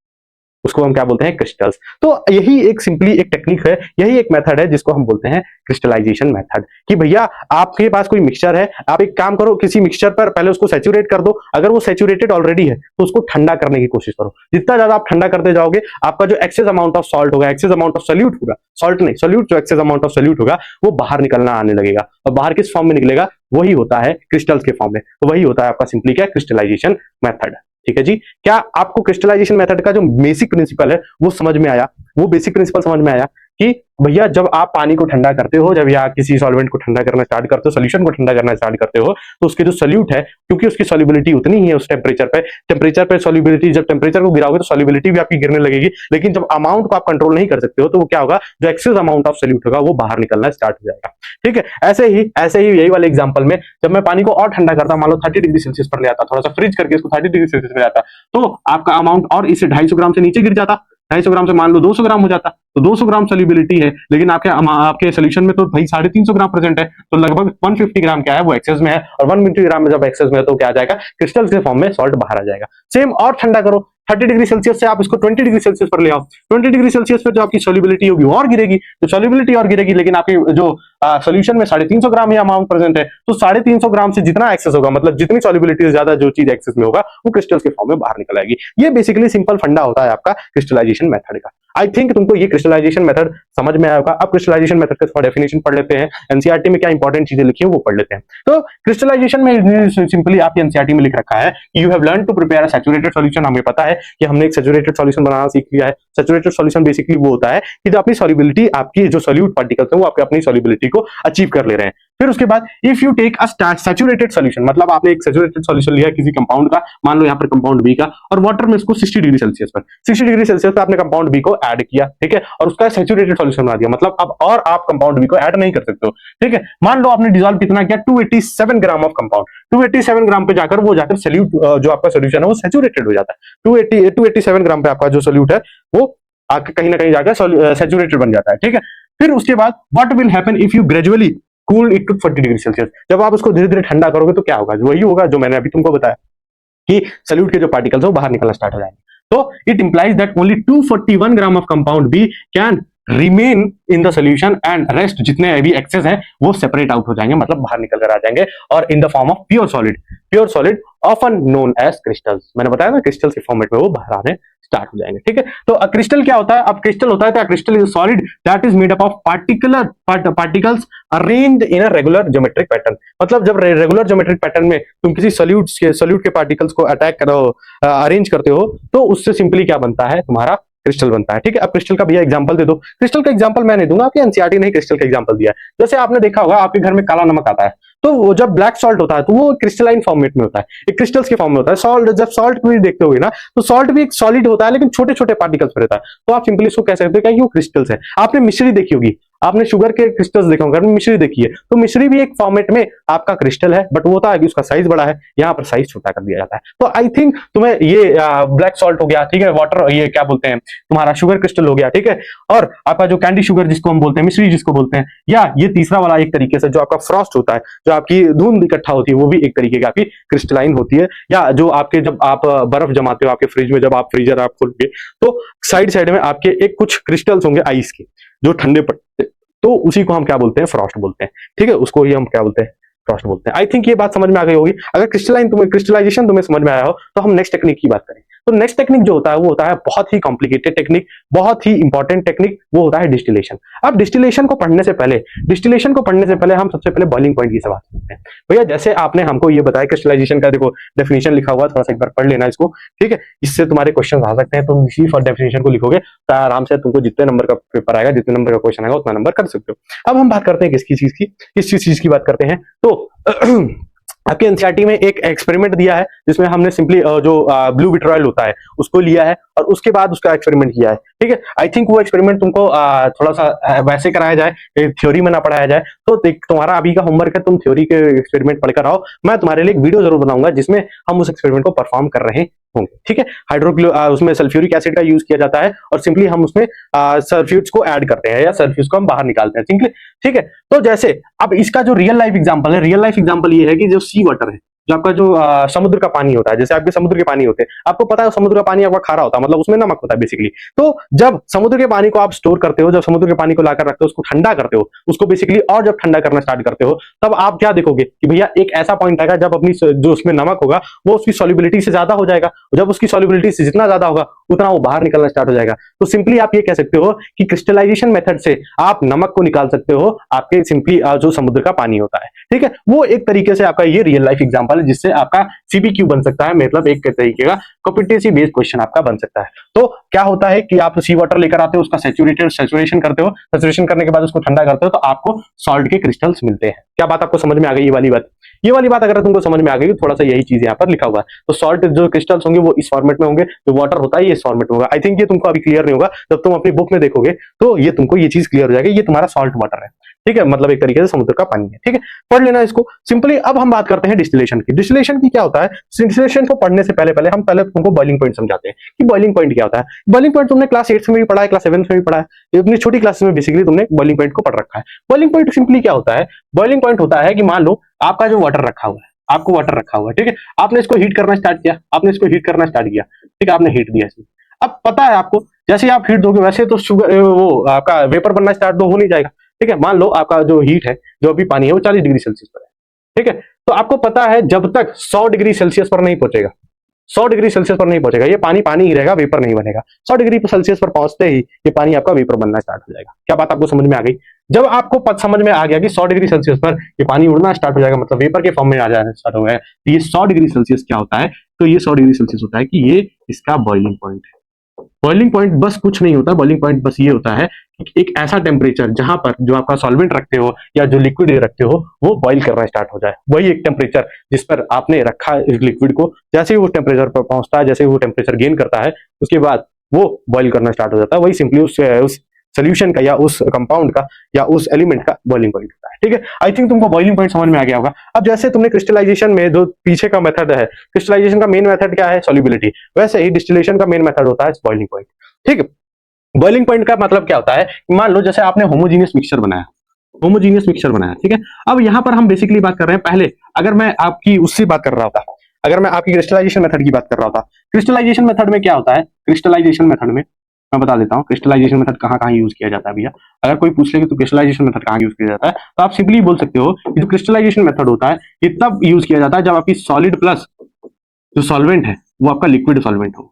उसको हम क्या बोलते हैं, क्रिस्टल्स। तो यही एक सिंपली एक टेक्निक है, यही एक मेथड है जिसको हम बोलते हैं क्रिस्टलाइजेशन मेथड। कि भैया आपके पास कोई मिक्सचर है, आप एक काम करो, किसी मिक्सचर पर पहले उसको सैचुरेट कर दो, अगर वो सैचुरेटेड ऑलरेडी है तो उसको ठंडा करने की कोशिश करो। जितना ज्यादा आप ठंडा करते जाओगे, आपका जो एक्सेस अमाउंट ऑफ सॉल्ट होगा, एक्सेस अमाउंट ऑफ सोल्यूट होगा, सॉल्ट नहीं सोल्यूट, जो एक्सेस अमाउंट ऑफ सोल्यूट होगा वो बाहर निकलना आने लगेगा। और बाहर किस फॉर्म में निकलेगा, वही होता है क्रिस्टल्स के फॉर्म में। तो वही होता है आपका सिंपली क्या, क्रिस्टलाइजेशन मेथड। ठीक है जी, क्या आपको क्रिस्टलाइजेशन मेथड का जो बेसिक प्रिंसिपल है वो समझ में आया, वो बेसिक प्रिंसिपल समझ में आया कि भैया जब आप पानी को ठंडा करते हो, जब या किसी सॉल्वेंट को ठंडा करना स्टार्ट करते हो, सोल्यूशन को ठंडा करना स्टार्ट करते हो, तो उसके जो सोल्यूट है, क्योंकि उसकी सॉल्युबिलिटी उतनी ही है उस टेम्परेचर पे सॉल्युबिलिटी, जब टेम्परेचर को गिराओगे तो सॉल्युबिलिटी भी आपकी गिरने लगेगी। लेकिन जब अमाउंट को आप कंट्रोल नहीं कर सकते हो तो वो क्या होगा, जो एक्सेस अमाउंट ऑफ सोल्यूट होगा वो बाहर निकलना स्टार्ट हो जाएगा। ठीक है, ऐसे ही यही वाले एग्जांपल में जब मैं पानी को और ठंडा करता, मान लो 30 डिग्री सेल्सियस पर ले आता, थोड़ा सा फ्रीज करके इसको 30 डिग्री सेल्सियस पे ले आता, तो आपका अमाउंट और इससे 250 ग्राम से नीचे गिर जाता, 250 ग्राम से मान लो 200 ग्राम हो जाता। तो 200 ग्राम सोल्युबिलिटी है, लेकिन आपके सोल्यूशन में तो भाई 350 ग्राम प्रेजेंट है, तो लगभग 150 ग्राम क्या है, वो एक्सेस में है। और 150 ग्राम में जब एक्सेस में है तो क्या आ जाएगा, क्रिस्टल्स के फॉर्म में सॉल्ट बाहर आ जाएगा। सेम और ठंडा करो, 30 डिग्री सेल्सियस से आप इसको 20 डिग्री सेल्सियस पर ले आओ, 20 डिग्री सेल्सियस पर जो आपकी सोल्युबिलिटी होगी और गिरेगी, तो सोल्युबिलिटी और गिरेगी, लेकिन आपके जो सोल्यूशन में 350 ग्राम ही अमाउंट प्रेजेंट है, तो 350 ग्राम से जितना एक्सेस होगा, मतलब जितनी सोल्युबिलिटी से ज्यादा जो चीज एक्सेस में होगा वो क्रिस्टल्स के फॉर्म में बाहर निकल आएगी। ये बेसिकली सिंपल फंडा होता है आपका क्रिस्टलाइजेशन मेथड का। आई थिंक तुमको ये क्रिस्टलाइजेशन मेथड समझ में आया होगा। अब क्रिस्टलाइजेशन मेथड का थोड़ा डेफिनेशन पढ़ लेते हैं, एनसीईआरटी में क्या इंपॉर्टेंट चीजें लिखी है वो पढ़ लेते हैं। तो क्रिस्टलाइजेशन में सिंपली आपके एनसीईआरटी में लिख रखा है, you have learn to prepare a saturated solution. हमें पता है कि हमने एक सैचुरेटेड सॉल्यूशन बनाना सीख लिया है। सैचुरेटेड सॉल्यूशन बेसिकली वो होता है कि जो अपनी सॉल्युबिलिटी, आपकी जो सोल्यूट पार्टिकल्स है वो आपके अपनी सॉल्युबिलिटी को अचीव कर ले रहे हैं। फिर उसके बाद if you take a saturated solution, मतलब आपने एक सैचुरेटेड सॉल्यूशन लिया किसी कंपाउंड का, मान लो यहाँ पर कंपाउंड बी का, और वाटर में इसको 60 डिग्री सेल्सियस पर, 60 डिग्री सेल्सियस पर आपने कंपाउंड बी को ऐड किया, ठीक है, और उसका सैचुरेटेड सॉल्यूशन बना दिया। मतलब अब और आप कंपाउंड बी को ऐड नहीं कर सकते हो, ठीक है। मान लो आपने डिसॉल्व कितना किया, 287 ग्राम ऑफ कंपाउंड, 287 ग्राम पे जाकर वो जाकर सोल्यूट, जो आपका सोल्यूशन है वो सैचुरेटेड हो जाता है। 287 ग्राम पे आपका जो सोल्यूट है वो कहीं ना कहीं जाकर सैचुरेटेड बन जाता है, ठीक है। फिर उसके बाद what will happen if you gradually cool it to 40 degree Celsius, जब आप उसको धीरे धीरे ठंडा करोगे तो क्या होगा, वही होगा जो मैंने अभी तुमको बताया कि सोल्यूट के जो पार्टिकल्स है वो बाहर निकलना स्टार्ट हो जाएंगे। तो it implies that only 241 gram of compound B can remain in the solution and rest जितने भी एक्सेस है वो सेपरेट आउट हो जाएंगे, मतलब बाहर निकल कर आ जाएंगे, और in the form of pure solid often known as crystals. मैंने बताया ना क्रिस्टल्स के फॉर्मेट में वो बाहर आने स्टार्ट हो जाएंगे, ठीक है। तो क्रिस्टल क्या होता है, अब क्रिस्टल होता है तो crystal is solid that is made up of particles arranged in a regular geometric pattern. मतलब जब रेगुलर ज्योमेट्रिक पैटर्न में तुम किसी सोल्यूट के पार्टिकल्स को अटैक करो, अरेंज करते हो, तो उससे सिंपली क्या बनता है, तुम्हारा क्रिस्टल बनता है, ठीक है। अब क्रिस्टल का भैया एग्जांपल दे दो। क्रिस्टल का एग्जांपल मैं नहीं दूंगा, आपके एनसीईआरटी ने क्रिस्टल का एग्जांपल दिया है। जैसे आपने देखा होगा आपके घर में काला नमक आता है, तो वो जब ब्लैक सॉल्ट होता है तो वो क्रिस्टलाइन फॉर्मेट में होता है, एक क्रिस्टल्स के फॉर्म में होता है। सॉल्ट, जब सॉल्ट भी देखते होगे ना, तो सॉल्ट भी एक सॉलिड होता है लेकिन छोटे छोटे पार्टिकल्स में रहता है, तो आप सिंपली इसको कह सकते हो कि वो क्रिस्टल्स है। आपने मिश्री देखी होगी, आपने शुगर के क्रिस्टल्स देखे होंगे, मिश्री देखी है, तो मिश्री भी एक फॉर्मेट में आपका क्रिस्टल है, बट वो होता है कि उसका साइज बड़ा है, यहाँ पर साइज छोटा कर दिया जाता है। तो आई थिंक तुम्हें ये ब्लैक सॉल्ट हो गया, ठीक है, वाटर, ये क्या बोलते हैं तुम्हारा शुगर क्रिस्टल हो गया, ठीक है, और आपका जो कैंडी शुगर जिसको हम बोलते हैं, मिश्री जिसको बोलते हैं, या ये तीसरा वाला एक तरीके से जो आपका फ्रॉस्ट होता है, जो आपकी धुंध इकट्ठा होती है, वो भी एक तरीके की आपकी क्रिस्टलाइन होती है। या जो आपके जब आप बर्फ जमाते हो आपके फ्रिज में, जब आप फ्रीजर आप खोलोगे तो साइड साइड में आपके एक कुछ क्रिस्टल्स होंगे आइस के, जो ठंडे पड़ते, तो उसी को हम क्या बोलते हैं, फ्रॉस्ट बोलते हैं, ठीक है, उसको ही हम क्या बोलते हैं, फ्रॉस्ट बोलते हैं। आई थिंक ये बात समझ में आ गई होगी। अगर क्रिस्टलाइजेशन तुम्हें समझ में आया हो तो हम नेक्स्ट टेक्निक की बात करें। तो नेक्स्ट टेक्निक जो होता है वो होता है बहुत ही कॉम्प्लिकेटेड टेक्निक, बहुत ही इंपॉर्टेंट टेक्निक, वो होता है डिस्टिलेशन। अब डिस्टिलेशन को पढ़ने से पहले हम सबसे पहले बॉइलिंग पॉइंट की बात करते हैं। भैया जैसे आपने हमको ये बताया क्रिस्टलाइजेशन का, देखो डेफिनेशन लिखा हुआ है, थोड़ा सा एक बार पढ़ लेना इसको, ठीक है, इससे तुम्हारे क्वेश्चन आ सकते हैं। तुम इसी फॉर डेफिनेशन को लिखोगे तो आराम से तुमको जितने नंबर का पेपर आएगा, जितने नंबर का क्वेश्चन आएगा, उतना नंबर कर सकते हो। अब हम बात करते हैं किस चीज की बात करते हैं, तो आपके एनसीईआरटी में एक एक्सपेरिमेंट दिया है जिसमें हमने सिंपली जो ब्लू विट्रॉयल होता है उसको लिया है और उसके बाद उसका एक्सपेरिमेंट किया है, ठीक है। आई थिंक वो एक्सपेरिमेंट तुमको थोड़ा सा वैसे कराया जाए, थ्योरी में ना पढ़ाया जाए। तो तुम्हारा अभी का होमवर्क है, तुम थ्योरी के एक्सपेरिमेंट पढ़कर आओ। मैं तुम्हारे लिए एक वीडियो जरूर बनाऊंगा जिसमें हम उस एक्सपेरिमेंट को परफॉर्म कर रहे होंगे, ठीक है। उसमें सल्फ्यूरिक एसिड का यूज किया जाता है और सिंपली हम उसमें सल्फ्यूट्स को ऐड करते हैं या सल्फ्यूट्स को हम बाहर निकालते हैं, सिंपली, ठीक है। तो जैसे अब इसका जो रियल लाइफ एग्जांपल है, रियल लाइफ एग्जांपल ये है कि जो सी वाटर है, जो आपका जो समुद्र का पानी होता है, जैसे आपके समुद्र के पानी होते हैं, आपको पता है समुद्र का पानी आपका खारा होता है, मतलब उसमें नमक होता है बेसिकली। तो जब समुद्र के पानी को आप स्टोर करते हो, जब समुद्र के पानी को लाकर रखते हो, उसको ठंडा करते हो, उसको बेसिकली, और जब ठंडा करना स्टार्ट करते हो, तब आप क्या देखोगे कि भैया एक ऐसा पॉइंट आएगा जब अपनी जो उसमें नमक होगा वो उसकी सॉल्युबिलिटी से ज्यादा हो जाएगा। जब उसकी सॉल्युबिलिटी से जितना ज्यादा होगा उतना वो बाहर निकलना स्टार्ट हो जाएगा। तो सिंपली आप ये कह सकते हो कि क्रिस्टलाइजेशन मेथड से आप नमक को निकाल सकते हो आपके सिंपली जो समुद्र का पानी होता है, ठीक है। वो एक तरीके से आपका ये रियल लाइफ एग्जांपल है जिससे आपका सीबीक्यू बन सकता है, मतलब एक तरीके का कॉम्पिटेंसी बेस्ड क्वेश्चन आपका बन सकता है। तो क्या होता है कि आप सी वाटर लेकर आते हो, उसका सैचुरेशन करते हो, सैचुरेशन करने के बाद उसको ठंडा करते हो, तो आपको सॉल्ट के क्रिस्टल्स मिलते हैं। क्या बात आपको समझ में आ गई? ये वाली बात अगर तुमको समझ में आ गई, थोड़ा सा यही चीज यहाँ पर लिखा हुआ है। तो सॉल्ट जो क्रिस्टल्स होंगे वो इस फॉर्मेट में होंगे, जो वाटर होता है ये इस फॉर्मेट में होगा। आई थिंक ये तुमको अभी क्लियर नहीं होगा, जब तुम अपनी बुक में देखोगे तो ये तुमको ये चीज क्लियर हो जाएगी, ये तुम्हारा सॉल्ट वाटर है, ठीक है, मतलब एक तरीके से समुद्र का पानी है, ठीक है। पढ़ लेना इसको सिंपली। अब हम बात करते हैं डिस्टिलेशन की। डिस्टिलेशन की क्या होता है? डिस्टिलेशन को पढ़ने से पहले हम पहले तुमको बॉइलिंग पॉइंट समझाते हैं कि बॉइलिंग पॉइंट क्या होता है। बॉइलिंग पॉइंट तुमने क्लास 8 में भी पढ़ा है, क्लास 7 में भी पढ़ा है, अपनी छोटी क्लास में बेसिकली तुमने बॉइलिंग पॉइंट को पढ़ रखा है। बॉइलिंग पॉइंट सिंपली क्या होता है? बॉइलिंग पॉइंट होता है कि मान लो आपका जो वाटर रखा हुआ है, आपको वाटर रखा हुआ है, ठीक है, आपने इसको हीट करना स्टार्ट किया, ठीक है, आपने हीट दिया इसमें। अब पता है आपको, जैसे आप हीट दोगे वैसे तो शुगर वो आपका वेपर बनना स्टार्ट तो हो नहीं जाएगा, ठीक है। मान लो आपका जो हीट है, जो अभी पानी है वो 40 डिग्री सेल्सियस पर है, ठीक है। तो आपको पता है जब तक 100 डिग्री सेल्सियस पर नहीं पहुंचेगा, 100 डिग्री सेल्सियस पर नहीं पहुंचेगा, ये पानी ही रहेगा, वेपर नहीं बनेगा। 100 डिग्री सेल्सियस पर पहुंचते ही ये पानी आपका वेपर बनना स्टार्ट हो जाएगा। क्या बात आपको समझ में आ गई? जब आपको समझ में आ गया कि 100 डिग्री सेल्सियस पर ये पानी उड़ना स्टार्ट हो जाएगा, मतलब वेपर के फॉर्म में आ जाना स्टार्ट हो गया, तो ये 100 डिग्री सेल्सियस क्या होता है? तो ये 100 डिग्री सेल्सियस होता है कि ये इसका बॉइलिंग पॉइंट है। बॉइलिंग पॉइंट बस कुछ नहीं होता, बॉइलिंग पॉइंट बस ये होता है कि एक ऐसा टेम्परेचर जहां पर जो आपका सॉल्वेंट रखते हो या जो लिक्विड रखते हो वो बॉइल करना स्टार्ट हो जाए। वही एक टेम्परेचर जिस पर आपने रखा इस लिक्विड को, जैसे ही वो टेम्परेचर पर पहुंचता है, जैसे ही वो टेम्परेचर गेन करता है, उसके बाद वो बॉइल करना स्टार्ट हो जाता है। वही सिंपली उस सोल्यूशन का या उस कंपाउंड का या उस एलिमेंट का बॉइलिंग पॉइंट होता है, ठीक है। आई थिंक तुमको बॉइलिंग पॉइंट समझ में आ गया होगा। अब जैसे तुमने क्रिस्टलाइजेशन में जो पीछे का मेथड है, क्रिस्टलाइजेशन का मेन मेथड क्या है? सॉल्युबिलिटी। वैसे ही डिस्टिलेशन का मेन मेथड होता है बॉइलिंग पॉइंट, ठीक है। बॉइलिंग पॉइंट का मतलब क्या होता है? मान लो जैसे आपने होमोजीनियस मिक्सचर बनाया, ठीक है। अब यहां पर हम बेसिकली बात कर रहे हैं, पहले अगर मैं आपकी उससे बात कर रहा होता, अगर मैं आपकी क्रिस्टलाइजेशन मेथड की बात कर रहा होता, क्रिस्टलाइजेशन मेथड में क्या होता है? क्रिस्टलाइजेशन मेथड में मैं बता देता हूँ क्रिस्टलाइजेशन मेथड कहाँ यूज किया जाता है भैया। अगर कोई पूछ ले कि तो क्रिस्टलाइजेशन मेथड कहाँ यूज किया जाता है, तो आप सिंपली बोल सकते हो कि जो क्रिस्टलाइजेशन मेथड होता है ये तब यूज किया जाता है जब आपकी सॉलिड प्लस जो सॉल्वेंट है वो आपका लिक्विड सॉल्वेंट हो,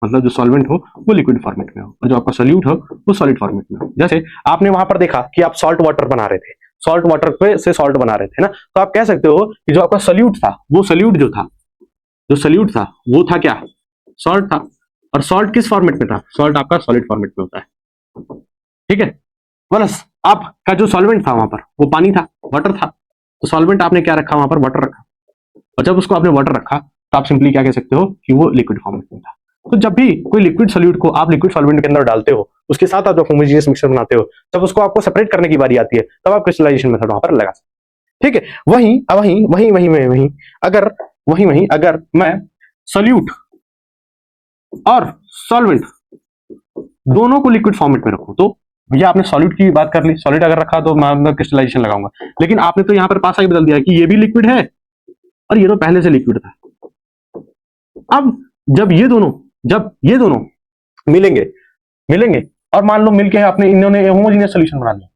मतलब जो सॉल्वेंट हो वो लिक्विड फॉर्मेट में हो और जो आपका सोल्यूट हो वो सॉलिड फॉर्मेट में हो। जैसे आपने वहां पर देखा कि आप सॉल्ट वाटर बना रहे थे, सॉल्ट वाटर पे से सॉल्ट बना रहे थे ना, तो आप कह सकते हो कि जो आपका सोल्यूट था, वो सोल्यूट था वो था क्या? सॉल्ट था। और सॉल्ट किस फॉर्मेट में था? सॉल्ट आपका सॉलिड फॉर्मेट में होता है, ठीक है। प्लस आपका जो सॉल्वेंट था वहां पर वो पानी था, वाटर था। तो सॉल्वेंट आपने क्या रखा वहां पर? वाटर रखा। और जब उसको आपने वाटर रखा तो आप सिंपली क्या कह सकते हो कि वो लिक्विड फॉर्मेट में था। तो जब भी कोई लिक्विड सॉल्यूट को आप लिक्विड सॉल्वेंट के अंदर डालते हो, उसके साथ आप जब होमोजेनियस मिक्सचर बनाते हो, तब उसको आपको सेपरेट करने की बारी आती है, तब आप क्रिस्टलाइजेशन मेथड वहां पर लगा सकते, ठीक है। वहीं अगर मैं सॉल्यूट और सॉल्वेंट दोनों को लिक्विड फॉर्मेट में रखूं, तो भैया आपने सॉलिड की बात कर ली, सॉलिड अगर रखा तो मैं क्रिस्टलाइजेशन लगाऊंगा, लेकिन आपने तो यहाँ पर पासा ही बदल दिया कि ये भी लिक्विड है और ये तो पहले से लिक्विड था। अब जब ये दोनों मिलेंगे और मान लो मिलके आपने इन्होंने होमोजेनियस सॉल्यूशन बना लिया,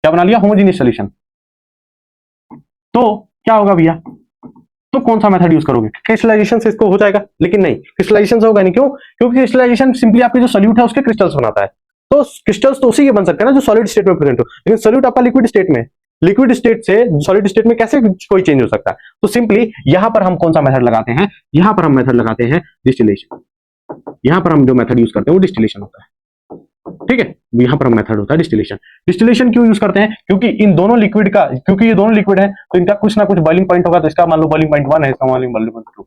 क्या बना लिया? Homogeneous solution. तो क्या होगा भैया? तो कौन सा मेथड यूज करोगे? क्रिस्टलाइजेशन से इसको हो जाएगा, लेकिन नहीं, क्रिस्टलाइजेशन से होगा नहीं। क्यों? क्योंकि क्रिस्टलाइजेशन सिंपली आपके जो सॉल्यूट है उसके क्रिस्टल्स बनाता है। तो क्रिस्टल्स तो उसी के बन सकते हैं ना जो सॉलिड स्टेट में प्रेजेंट हो, लेकिन सॉल्यूट आपका लिक्विड स्टेट में, लिक्विड स्टेट से सॉलिड स्टेट में कैसे कोई चेंज हो सकता है? तो सिंपली यहां पर हम कौन सा मेथड लगाते हैं? यहां पर हम मेथड लगाते हैं डिस्टिलेशन। यहां पर हम जो मेथड यूज करते हैं वो डिस्टिलेशन होता है, ठीक है। यहां पर मेथड होता है डिस्टिलेशन। डिस्टिलेशन क्यों यूज करते हैं? क्योंकि इन दोनों लिक्विड का, क्योंकि ये दोनों लिक्विड है तो इनका कुछ ना कुछ बॉइलिंग पॉइंट होगा। तो इसका मान लो बॉइलिंग पॉइंट 1 है, इसका बॉइलिंग पॉइंट 2।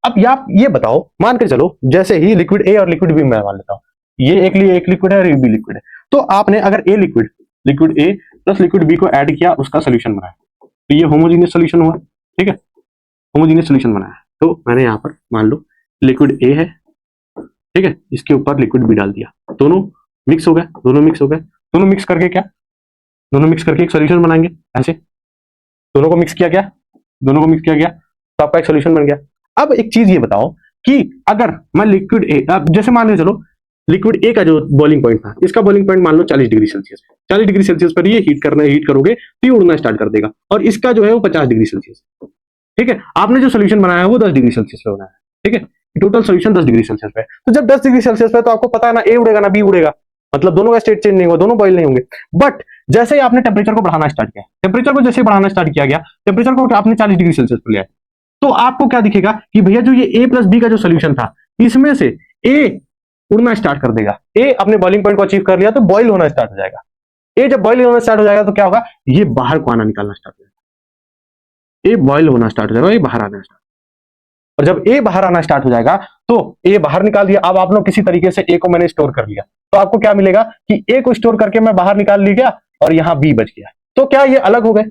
अब ये बताओ, मान के चलो जैसे ही लिक्विड ए और लिक्विड बी मैं मान लेता हूं, ये एक लिक्विड है और ये बी लिक्विड है। तो आपने अगर liquid A plus liquid B को ऐड किया, उसका सोल्यूशन बनाया, तो ये होमोजेनियस सोल्यूशन हुआ, ठीक है, होमोजेनियस सोल्यूशन बनाया। तो मैंने यहां पर मान लो लिक्विड ए है, ठीक है, इसके ऊपर लिक्विड बी डाल दिया, दोनों मिक्स हो गए, दोनों मिक्स करके क्या, दोनों मिक्स करके एक सोल्यूशन बनाएंगे। ऐसे दोनों को मिक्स किया गया, तो आपका एक सोल्यूशन बन गया। अब एक चीज ये बताओ कि अगर मैं लिक्विड ए, जैसे मान लो चलो लिक्विड ए का जो बॉइलिंग पॉइंट था, इसका बॉइलिंग पॉइंट मान लो 40 डिग्री सेल्सियस, 40 डिग्री सेल्सियस पर ये हीट करोगे तो ये उड़ना स्टार्ट कर देगा, और इसका जो है वो 50 डिग्री सेल्सियस, ठीक है। आपने जो सोल्यूशन बनाया है वो 10 डिग्री सेल्सियस पे बनाया है, ठीक है, टोटल सोल्यूशन 10 डिग्री सेल्सियस पे। तो जब 10 डिग्री सेल्सियस पे, तो आपको पता है ना ए उड़ेगा ना बी उड़ेगा, मतलब दोनों का स्टेट चेंज नहीं होगा, दोनों बॉइल नहीं होंगे। बट जैसे ही आपने टेम्परेचर को बढ़ाना स्टार्ट किया, टेम्परेचर को जैसे बढ़ाना स्टार्ट किया गया, टेम्परेचर को आपने 40 डिग्री सेल्सियस पर लिया, तो आपको क्या दिखेगा कि भैया जो ये ए प्लस बी का जो सोल्यूशन था, इसमें से ए उड़ना स्टार्ट कर देगा। ए अपने बॉइलिंग पॉइंट को अचीव कर लिया तो बॉइल होना स्टार्ट हो जाएगा। ए जब बॉइल होना स्टार्ट हो जाएगा तो क्या होगा, ये बाहर को आना निकालना स्टार्ट हो जाएगा, ए बॉइल होना स्टार्ट हो जाएगा, ये बाहर आना स्टार्ट। और जब ए बाहर आना स्टार्ट हो जाएगा तो ए बाहर निकाल दिया। अब आप लोग किसी तरीके से ए को मैंने स्टोर कर लिया, तो आपको क्या मिलेगा कि ए को स्टोर करके मैं बाहर निकाल लिया और यहां बी बच गया। तो क्या ये अलग हो गए?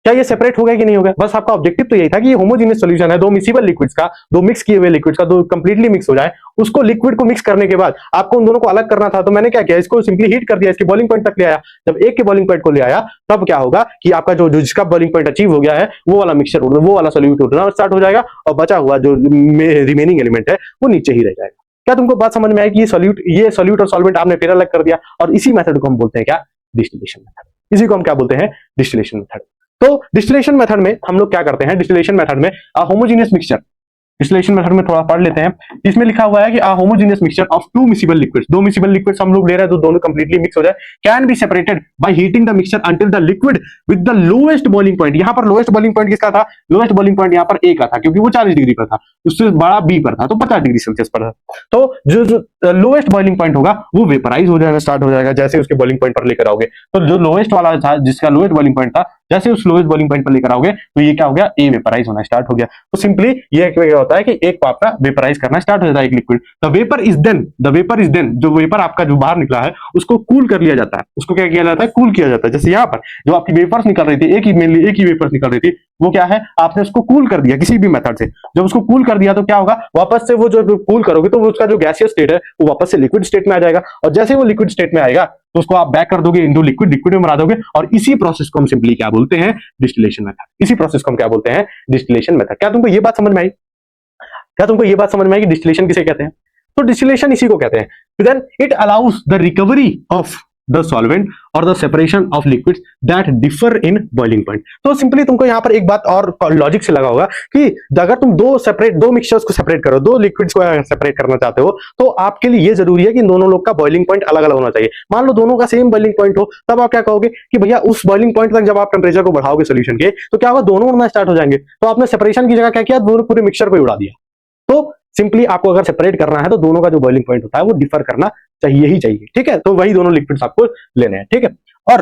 क्या ये सेपरेट हो गया कि नहीं हो गया? बस आपका ऑब्जेक्टिव तो यही था कि ये होमोजेनियस सॉल्यूशन है, दो मिक्सिबल लिक्विड्स का, दो मिक्स किए हुए लिक्विड्स का, दो कंप्लीटली मिक्स हो जाए। उसको लिक्विड को मिक्स करने के बाद आपको उन दोनों को अलग करना था, तो मैंने क्या किया, इसको सिंपली हीट कर दिया, इसके बॉइलिंग पॉइंट तक ले आया। जब एक के बॉइलिंग पॉइंट को ले आया तब क्या होगा कि आपका जो जिसका बॉइलिंग पॉइंट अचीव हो गया है वो वाला मिक्सचर, वो वाला सॉल्यूट उड़ना स्टार्ट हो जाएगा, और बचा हुआ जो रिमेनिंग एलिमेंट है वो नीचे ही रह जाएगा। क्या तुमको बात समझ में आई कि ये सॉल्यूट और सॉल्वेंट आपने फिर अलग कर दिया, और इसी मेथड को हम बोलते हैं क्या, डिस्टिलेशन मेथड। इसी को हम क्या बोलते हैं, डिस्टिलेशन मेथड। तो डिस्टिलेशन मेथड में हम लोग क्या करते हैं, डिस्टिलेशन मेथड में होमोजेनियस मिक्सचर, डिस्टिलेशन मेथड में थोड़ा पढ़ लेते हैं। इसमें लिखा हुआ है कि homogeneous mixture of two miscible liquids, दो मिक्सिबल लिक्विड्स हम लोग ले रहे हैं तो दोनों कंप्लीटली मिक्स हो जाए, can be separated by heating the mixture until the liquid with the lowest boiling point. यहां पर लोएस्ट बॉइलिंग पॉइंट किसका था, लोएस्ट बॉइलिंग पॉइंट यहां पर ए का था, क्योंकि वो 40 डिग्री पर था, उससे बड़ा बी पर था, तो 50 डिग्री सेल्सियस पर था। तो जो लोएस्ट बॉइलिंग पॉइंट होगा वो वेपराइज हो जाना स्टार्ट हो जाएगा जैसे उसके बॉइलिंग पॉइंट पर लेकर आओगे। तो जो लोएस्ट वाला था, जिसका लोएस्ट बॉइलिंग पॉइंट था, जैसे उस लोएस्ट बॉइलिंग पॉइंट पर लेकर आओगे तो ये क्या हो गया, ए वेपराइज होना स्टार्ट हो गया। तो सिंपली ये क्या होता है कि एक को आपका वेपराइज करना स्टार्ट हो जाता है एक liquid. The vapour is then जो वेपर आपका जो बाहर निकला है उसको कूल कर लिया जाता है। उसको क्या किया जाता है, कूल किया जाता है। जैसे यहाँ पर जो आपकी वेपर्स निकल रही थी, मेनली एक ही वेपर्स निकल रही थी, वो क्या है, आपने उसको कूल कर दिया किसी भी मेथड से। जब उसको कूल कर दिया तो क्या होगा, वापस से वो जो कूल करोगे तो उसका जो गैसियस स्टेट है वो वापस से लिक्विड स्टेट में आ जाएगा, और जैसे वो लिक्विड स्टेट में आएगा तो उसको आप बैक कर दोगे इनटू लिक्विड में बना दोगे, और इसी प्रोसेस को हम सिंपली क्या बोलते हैं, डिस्टिलेशन मेथड। इसी प्रोसेस को हम क्या बोलते हैं, डिस्टिलेशन मेथड। क्या तुमको ये बात समझ में आई? कि डिस्टिलेशन किसे कहते हैं? तो डिस्टिलेशन इसी को कहते हैं। Then it allows the recovery of the solvent और the separation of liquids that differ in boiling point. तो सिंपली तुमको यहाँ पर एक बात और लॉजिक से लगा होगा कि अगर तुम दो मिक्सचर्स को सेपरेट करो, दो लिक्विड्स को सेपरेट करना चाहते हो, तो आपके लिए ये जरूरी है कि दोनों लोग का बॉइलिंग पॉइंट अलग अलग होना चाहिए। मान लो दोनों का सेम बॉइलिंग पॉइंट हो, तब आप क्या कहोगे कि भैया उस बॉइलिंग पॉइंट तक जब आप टेम्परेचर को बढ़ाओगे सोल्यूशन के, तो क्या होगा, दोनों उड़ना स्टार्ट हो जाएंगे। तो आपने सेपरेशन की जगह क्या किया, दोनों पूरे मिक्सचर को उड़ा दिया। तो सिंपली आपको अगर सेपरेट करना है तो दोनों का जो बॉइलिंग पॉइंट होता है वो डिफर करना चाहिए ही चाहिए, ठीक है। तो वही दोनों लिक्विड्स आपको लेने हैं, ठीक है। और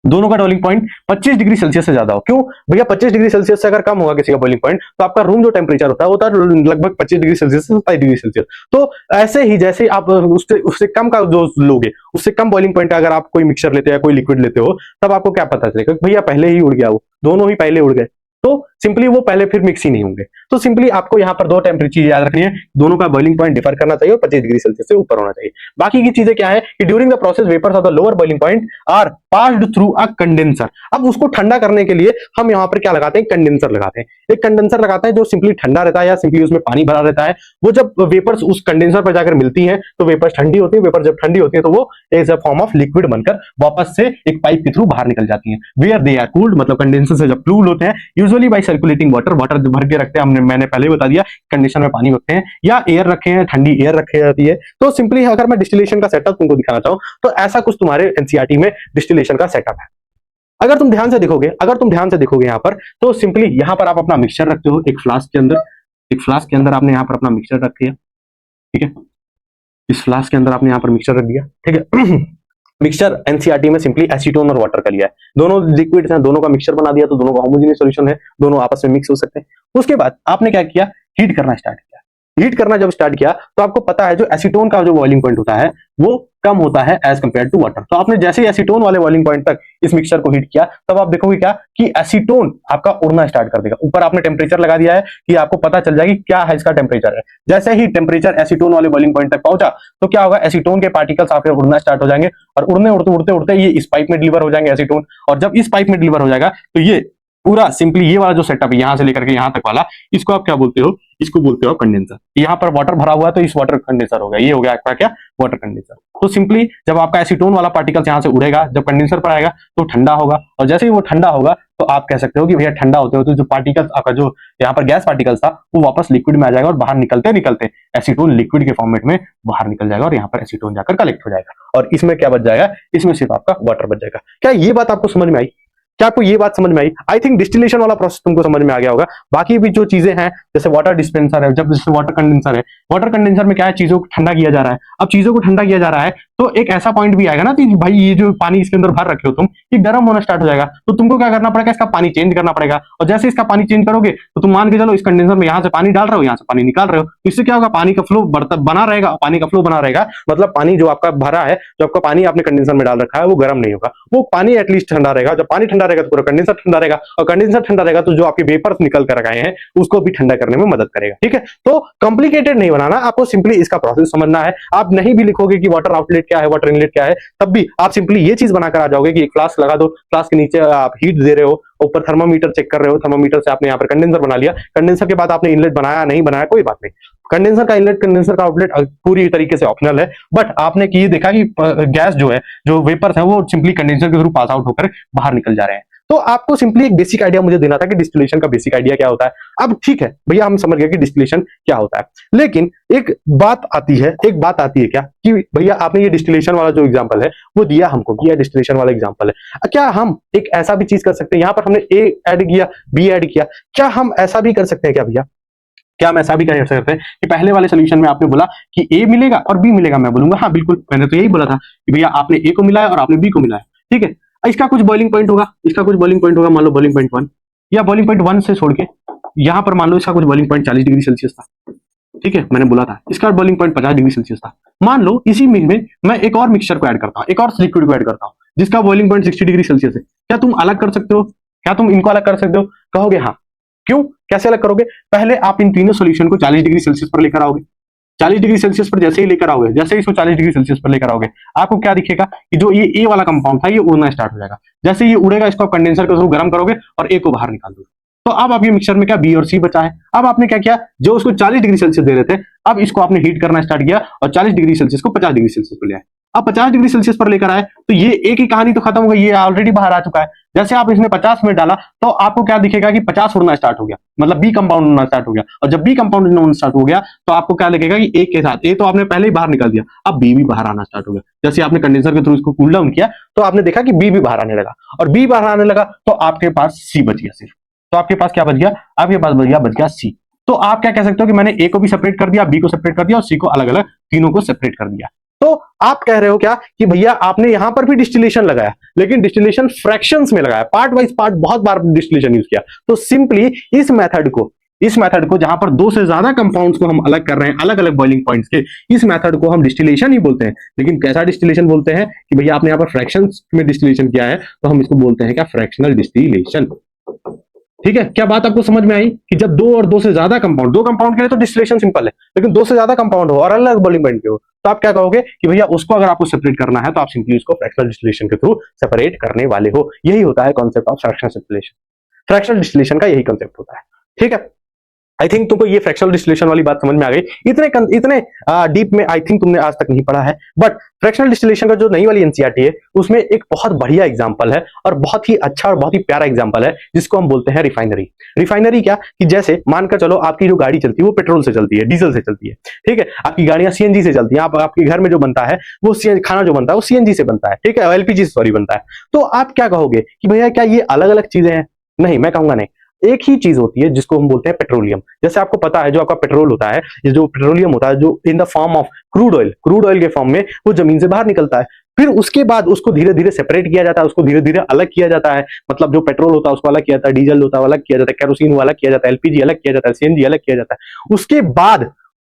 दोनों का बॉइलिंग पॉइंट 25 डिग्री सेल्सियस से ज्यादा हो। क्यों भैया, 25 डिग्री सेल्सियस से अगर कम होगा किसी का बॉइलिंग पॉइंट, तो आपका रूम जो टेम्परेचर होता है वो होता है लगभग 25 डिग्री सेल्सियस से 27 डिग्री सेल्सियस। तो ऐसे ही जैसे आप उससे कम का जो लोगे, उससे कम बॉइलिंग पॉइंट अगर आप कोई मिक्सचर लेते हो या कोई लिक्विड लेते हो, तब आपको क्या पता चलेगा, भैया पहले ही उड़ गया, वो दोनों ही पहले उड़ गए, तो सिंपली वो पहले फिर मिक्स ही नहीं होंगे। तो सिंपली आपको यहाँ पर दो टेम्परेचर याद रखनी है, दोनों का बॉइलिंग पॉइंट डिफर करना चाहिए और 25 डिग्री सेल्सियस से ऊपर होना चाहिए। बाकी की चीजें क्या है कि during the process vapours of the lower boiling point are passed through a condenser. अब उसको ठंडा करने के लिए हम यहाँ पर क्या लगाते हैं, कंडेंसर लगाते हैं। एक कंडेंसर लगाते हैं जो सिंपली ठंडा रहता है या सिंपली उसमें पानी भरा रहता है। वो जब वेपर्स उस कंडेंसर पर जाकर मिलती हैं तो वेपर्स ठंडी होती है, वेपर जब ठंडी होती है तो वो as a form of liquid बनकर वापस से एक पाइप के थ्रू बाहर निकल जाती है। वेयर दे आर कूल्ड, मतलब कंडेंसर से जब कूल होते हैं usually by circulating water, water भर के रखते हैं, मैंने पहले ही बता दिया कंडीशन में पानी रखते हैं या एयर रखे हैं, ठंडी एयर रखी जाती है। तो सिंपली अगर मैं डिस्टिलेशन का सेटअप तुमको दिखाना चाहूँ तो ऐसा कुछ तुम्हारे एनसीईआरटी में डिस्टिलेशन का सेटअप है। अगर तुम ध्यान से देखोगे यहाँ पर, तो सिंपली यहाँ पर आप अपना मिक्सचर रखते हो एक फ्लास्क के अंदर, आपने यहाँ पर अपना मिक्सचर रख दिया, ठीक है। इस फ्लास्क के अंदर आपने यहाँ पर मिक्सचर रख दिया, ठीक है। मिक्सचर एनसीईआरटी में सिंपली एसीटोन और वाटर का लिया है, दोनों लिक्विड्स हैं, दोनों का मिक्सचर बना दिया, तो दोनों का होमोजेनियस सॉल्यूशन है, दोनों आपस में मिक्स हो सकते हैं। उसके बाद आपने क्या किया, हीट करना स्टार्ट किया। हीट करना जब स्टार्ट किया तो आपको पता है जो एसीटोन का जो बॉइलिंग पॉइंट होता है वो कम होता है एज कंपेयर टू वाटर। तो आपने जैसे ही एसीटोन वाले बॉइलिंग पॉइंट तक इस मिक्सचर को हीट किया, तब आप देखोगे क्या कि एसीटोन आपका उड़ना स्टार्ट कर देगा। ऊपर आपने टेम्परेचर लगा दिया है कि आपको पता चल जाएगी क्या है इसका टेम्परेचर है। जैसे ही टेम्परेचर एसीटोन वाले बॉइलिंग पॉइंट तक पहुंचा तो क्या होगा, एसीटोन के पार्टिकल्स आपके उड़ना स्टार्ट हो जाएंगे और उड़ते उड़ते ये इस पाइप में डिलीवर हो जाएंगे एसीटोन। और जब इस पाइप में डिलीवर हो जाएगा तो ये पूरा सिंपली ये वाला जो सेटअप है यहां से लेकर के यहां तक वाला, इसको आप क्या बोलते हो, इसको बोलते हो कंडेंसर। यहाँ पर वाटर भरा हुआ है तो इस वाटर कंडेंसर हो गया, ये हो गया आपका क्या, वाटर कंडेंसर। तो सिंपली जब आपका एसीटोन वाला पार्टिकल्स यहाँ से उड़ेगा, जब कंडेंसर पर आएगा तो ठंडा होगा, और जैसे ही वो ठंडा होगा तो आप कह सकते हो कि भैया ठंडा होते होते जो पार्टिकल्स आपका जो यहाँ पर गैस पार्टिकल्स था वो वापस लिक्विड में आ जाएगा और बाहर निकलते निकलते एसीटोन लिक्विड के फॉर्मेट में बाहर निकल जाएगा और यहाँ पर एसीटोन जाकर कलेक्ट हो जाएगा। और इसमें क्या बच जाएगा, इसमें सिर्फ आपका वाटर बच जाएगा। क्या ये बात आपको समझ में आई? क्या आपको ये बात समझ में आई? आई थिंक डिस्टिलेशन वाला प्रोसेस तुमको समझ में आ गया होगा। बाकी भी जो चीजें हैं जैसे वाटर डिस्पेंसर है, जब जैसे वाटर कंडेंसर है, वाटर कंडेंसर में क्या है, चीजों को ठंडा किया जा रहा है। अब चीजों को ठंडा किया जा रहा है तो एक ऐसा पॉइंट भी आएगा ना कि भाई ये जो पानी इसके अंदर भर रखे हो तुम, ये गर्म होना स्टार्ट हो जाएगा, तो तुमको क्या करना पड़ेगा, इसका पानी चेंज करना पड़ेगा। और जैसे इसका पानी चेंज करोगे तो तुम मान के चलो इस कंडेंसर में यहाँ से पानी डाल रहे हो, यहाँ से पानी निकाल रहे हो, तो इससे क्या होगा, पानी का फ्लो बना रहेगा, पानी का फ्लो बना रहेगा। मतलब पानी जो आपका भरा है, जो आपका पानी आपने कंडेंसर में डाल रखा है वो गर्म नहीं होगा, वो पानी एटलीस्ट ठंडा रहेगा। जब पानी ठंडा रहेगा तो पूरा कंडेंसर ठंडा रहेगा, और कंडेंसर ठंडा रहेगा तो जो आपके वेपर्स निकल कर आए हैं उसको भी ठंडा करने में मदद करेगा। ठीक है, तो कॉम्प्लिकेटेड नहीं बनाना, आपको सिंपली इसका प्रोसेस समझना है। आप नहीं भी लिखोगे कि वाटर आउटलेट क्या है, वाटर इनलेट क्या है, तब भी आप सिंपली ये चीज बनाकर आ जाओगे कि एक फ्लास्क लगा दो, फ्लास्क के नीचे आप हीट दे रहे हो, ऊपर थर्मामीटर चेक कर रहे हो, थर्मामीटर से आपने यहाँ पर कंडेंसर बना लिया, कंडेंसर के बाद आपने इनलेट बनाया नहीं बनाया कोई बात नहीं, कंडेंसर का इनलेट कंडेंसर का आउटलेट पूरी तरीके से ऑप्शनल है। बट आपने ये देखा कि गैस जो है, जो वेपर्स है वो सिंपली कंडेंसर के थ्रू पास आउट होकर बाहर निकल जा रहे हैं। तो आपको सिंपली एक बेसिक आइडिया मुझे देना था कि डिस्टिलेशन का बेसिक आइडिया क्या होता है। अब ठीक है भैया, हम समझ गए कि डिस्टिलेशन क्या होता है, लेकिन एक बात आती है क्या कि भैया आपने ये डिस्टिलेशन वाला जो एग्जांपल है वो दिया हमको, कि डिस्टिलेशन वाला एग्जांपल है, क्या हम एक ऐसा भी चीज कर सकते हैं, यहाँ पर हमने ए ऐड किया, बी ऐड किया, क्या हम ऐसा भी कर सकते हैं क्या भैया? क्या हम ऐसा भी कर सकते हैं कि पहले वाले सोल्यूशन में आपने बोला कि ए मिलेगा और बी मिलेगा, मैं बोलूंगा हाँ बिल्कुल, मैंने तो यही बोला था कि भैया आपने ए को मिलाया और आपने बी को मिलाया, ठीक है। इसका कुछ बॉइलिंग पॉइंट होगा, मान लो बॉइलिंग पॉइंट 1, या बॉइलिंग पॉइंट 1 से छोड़ के यहां पर मान लो इसका कुछ बॉइलिंग पॉइंट 40 डिग्री सेल्सियस था, ठीक है, मैंने बोला था इसका बॉइलिंग पॉइंट 50 डिग्री सेल्सियस था। मान लो इसी में मैं एक और मिक्सचर को ऐड करता हूं, एक और लिक्विड को ऐड करता हूं जिसका बॉइलिंग पॉइंट 60 डिग्री सेल्सियस है। क्या तुम अलग कर सकते हो? क्या तुम इनको अलग कर सकते हो? कहोगे हाँ। क्यों, कैसे अलग करोगे? पहले आप इन तीनों सोल्यूशन को 40 डिग्री सेल्सियस पर लेकर आओगे। 40 डिग्री सेल्सियस पर जैसे ही लेकर आओगे, जैसे ही इसको 40 डिग्री सेल्सियस पर लेकर आओगे, आपको क्या दिखेगा कि जो ये ए वाला कंपाउंड था ये उड़ना स्टार्ट हो जाएगा। जैसे ये उड़ेगा, इसको आप कंडेंसर के थ्रू गर्म करोगे और ए को बाहर निकाल दोगे। तो अब आपके मिक्सचर में क्या बी और सी बचा है। अब आपने क्या किया, जो उसको 40 डिग्री सेल्सियस दे रहे थे, अब इसको आपने हीट करना स्टार्ट किया और 40 डिग्री सेल्सियस को 50 डिग्री सेल्सियस पर ले आए। अब 50 डिग्री सेल्सियस पर लेकर आए तो ये एक ही कहानी तो खत्म हो गई, ये ऑलरेडी बाहर आ चुका है। जैसे आप इसमें 50 में डाला तो आपको क्या दिखेगा कि 50 उड़ना स्टार्ट हो गया, मतलब बी कंपाउंड उड़ना स्टार्ट हो गया। और जब बी कंपाउंड उड़ना स्टार्ट हो गया तो आपको क्या लगेगा कि ए के साथ ए तो आपने पहले ही बाहर निकाल दिया, अब बी भी बाहर आना स्टार्ट हो गया। जैसे आपने कंडेंसर के थ्रू इसको कूल डाउन किया तो आपने देखा कि बी भी बाहर आने लगा, और बी बाहर आने लगा तो आपके पास सी बच गया सिर्फ। तो आपके पास क्या बच गया? आपके पास बच गया सी। तो आप क्या कह सकते हो कि मैंने ए को भी सेपरेट कर दिया, बी को सेपरेट कर दिया और सी को अलग अलग तीनों को सेपरेट कर दिया। तो आप कह रहे हो क्या कि भैया आपने यहां पर भी डिस्टिलेशन लगाया, लेकिन डिस्टिलेशन फ्रैक्शंस में लगाया, पार्ट वाइज पार्ट बहुत बार डिस्टिलेशन यूज किया। तो सिंपली इस मेथड को जहां पर दो से ज्यादा कंपाउंड्स को हम अलग कर रहे हैं, अलग अलग बॉइलिंग पॉइंट्स के, इस मेथड को हम डिस्टिलेशन ही बोलते हैं। लेकिन कैसा डिस्टिलेशन बोलते हैं कि भैया आपने यहाँ पर फ्रैक्शंस में डिस्टिलेशन किया है, तो हम इसको बोलते हैं क्या, फ्रैक्शनल डिस्टिलेशन। ठीक है, क्या बात आपको समझ में आई कि जब दो से ज्यादा कंपाउंड, दो कंपाउंड के लिए तो डिस्टिलेशन सिंपल है, लेकिन दो से ज्यादा कंपाउंड हो और अलग बॉइलिंग पॉइंट के हो, तो आप क्या कहोगे कि भैया उसको अगर आपको सेपरेट करना है तो आप सिंपली उसको फ्रैक्शनल डिस्टिलेशन के थ्रू सेपरेट करने वाले हो। यही होता है concept of fractional distillation. Fractional distillation का यही कॉन्सेप्ट होता है। ठीक है, आई थिंक तुमको ये फ्रैक्शनल डिस्टिलेशन वाली बात समझ में आ गई। इतने डीप में आई थिंक तुमने आज तक नहीं पढ़ा है, बट फ्रैक्शनल डिस्टिलेशन का जो नई वाली एनसीईआरटी है उसमें एक बहुत बढ़िया एग्जांपल है और बहुत ही अच्छा और बहुत ही प्यारा एग्जांपल है जिसको हम बोलते हैं रिफाइनरी। रिफाइनरी क्या कि जैसे मानकर चलो आपकी जो गाड़ी चलती है वो पेट्रोल से चलती है, डीजल से चलती है, ठीक है। आपकी गाड़ियां सीएनजी से चलती है, आपके घर में जो बनता है वो खाना जो बनता है वो सीएनजी से बनता है, ठीक है, एलपीजी से सॉरी बनता है। तो आप क्या कहोगे कि भैया क्या ये अलग अलग चीजें हैं? नहीं, मैं कहूंगा नहीं, एक ही चीज होती है जिसको हम बोलते हैं पेट्रोलियम। जैसे आपको पता है जो आपका पेट्रोल होता है, ये जो पेट्रोलियम होता है जो इन the form of crude oil के फॉर्म में वो जमीन से बाहर निकलता है, फिर उसके बाद उसको धीरे धीरे सेपरेट किया जाता है, उसको धीरे धीरे अलग किया जाता है। मतलब जो पेट्रोल होता है उसको अलग किया जाता है, डीजल होता है अलग किया जाता है, केरोसिन अलग किया जाता है, एलपीजी अलग किया जाता है, सीएनजी अलग किया जाता है।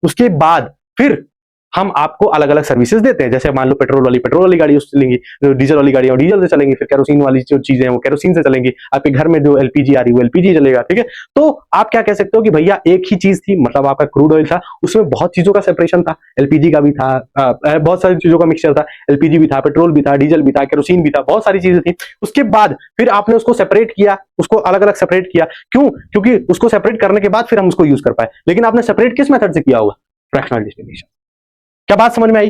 उसके बाद फिर हम आपको अलग अलग सर्विसेज देते हैं। जैसे मान लो पेट्रोल वाली गाड़ी उससे चलेंगी, डीजल वाली गाड़ी डीजल से चलेंगी, फिर केरोसिन वाली जो चीजें हैं वो केरोसिन से चलेंगी, आपके घर में जो एलपीजी आ रही है वो एलपीजी चलेगा, ठीक है। तो आप क्या कह सकते हो कि भैया एक ही चीज थी, मतलब आपका क्रूड ऑयल था, उसमें बहुत चीजों का सेपरेशन था, एलपीजी का भी था, बहुत सारी चीजों का मिक्सचर था, एलपीजी भी था, पेट्रोल भी था, डीजल भी था, केरोसिन भी था, बहुत सारी चीजें थी। उसके बाद फिर आपने उसको सेपरेट किया, उसको अलग अलग सेपरेट किया। क्यों? क्योंकि उसको सेपरेट करने के बाद फिर हम उसको यूज कर पाए। लेकिन आपने सेपरेट किस मेथड से किया होगा? Fractional distillation. क्या बात समझ में आई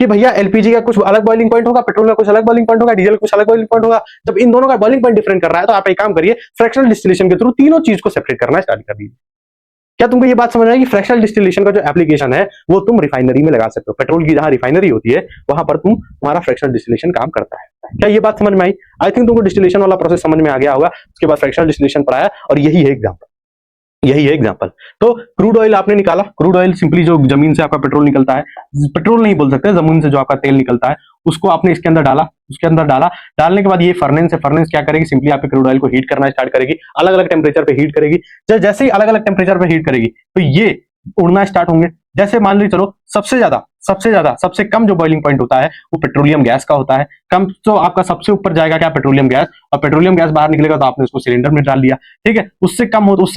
कि भैया एलपीजी का कुछ अलग बॉइलिंग पॉइंट होगा, पेट्रोल का कुछ अलग बॉइलिंग पॉइंट होगा, डीजल का कुछ अलग बॉइलिंग पॉइंट होगा। जब इन दोनों का बॉइलिंग पॉइंट डिफरेंट कर रहा है तो आप एक काम करिए, फ्रैक्शनल डिस्टिलेशन के थ्रू तीनों चीज को सेपरेट करना स्टार्ट कर दीजिए। क्या तुमको ये बात समझ में आई कि फ्रैक्शनल डिस्टिलेशन का जो एप्लीकेशन है वो तुम रिफाइनरी में लगा सकते हो? पेट्रोल की जहां रिफाइनरी होती है वहां पर तुम्हारा फ्रैक्शनल डिस्टिलेशन काम करता है। क्या ये बात समझ में आई? आई थिंक तुमको डिस्टिलेशन वाला प्रोसेस समझ में आ गया होगा। उसके बाद फ्रैक्शनल डिस्टिलेशन पढ़ाया और यही है एग्जांपल। तो क्रूड ऑयल आपने निकाला, क्रूड ऑयल सिंपली जो जमीन से आपका पेट्रोल निकलता है, पेट्रोल नहीं बोल सकते, जमीन से जो आपका तेल निकलता है उसको आपने इसके अंदर डाला, डालने के बाद ये फर्नेस क्या करेगी, सिंपली आपके क्रूड ऑयल को हीट करना स्टार्ट करेगी, अलग अलग टेम्परेचर पे हीट करेगी। जैसे ही अलग अलग टेम्परेचर पे हीट करेगी तो ये उड़ना स्टार्ट होंगे। जैसे मान ली चलो सबसे कम जो बॉइलिंग पॉइंट होता है वो पेट्रोलियम गैस का होता है। कम तो आपका सबसे ऊपर जाएगा क्या? Petroleum gas. और पेट्रोलियम गैस बाहर निकलेगा तो आपने उसको सिलेंडर में डाल दिया, ठीक है। उससे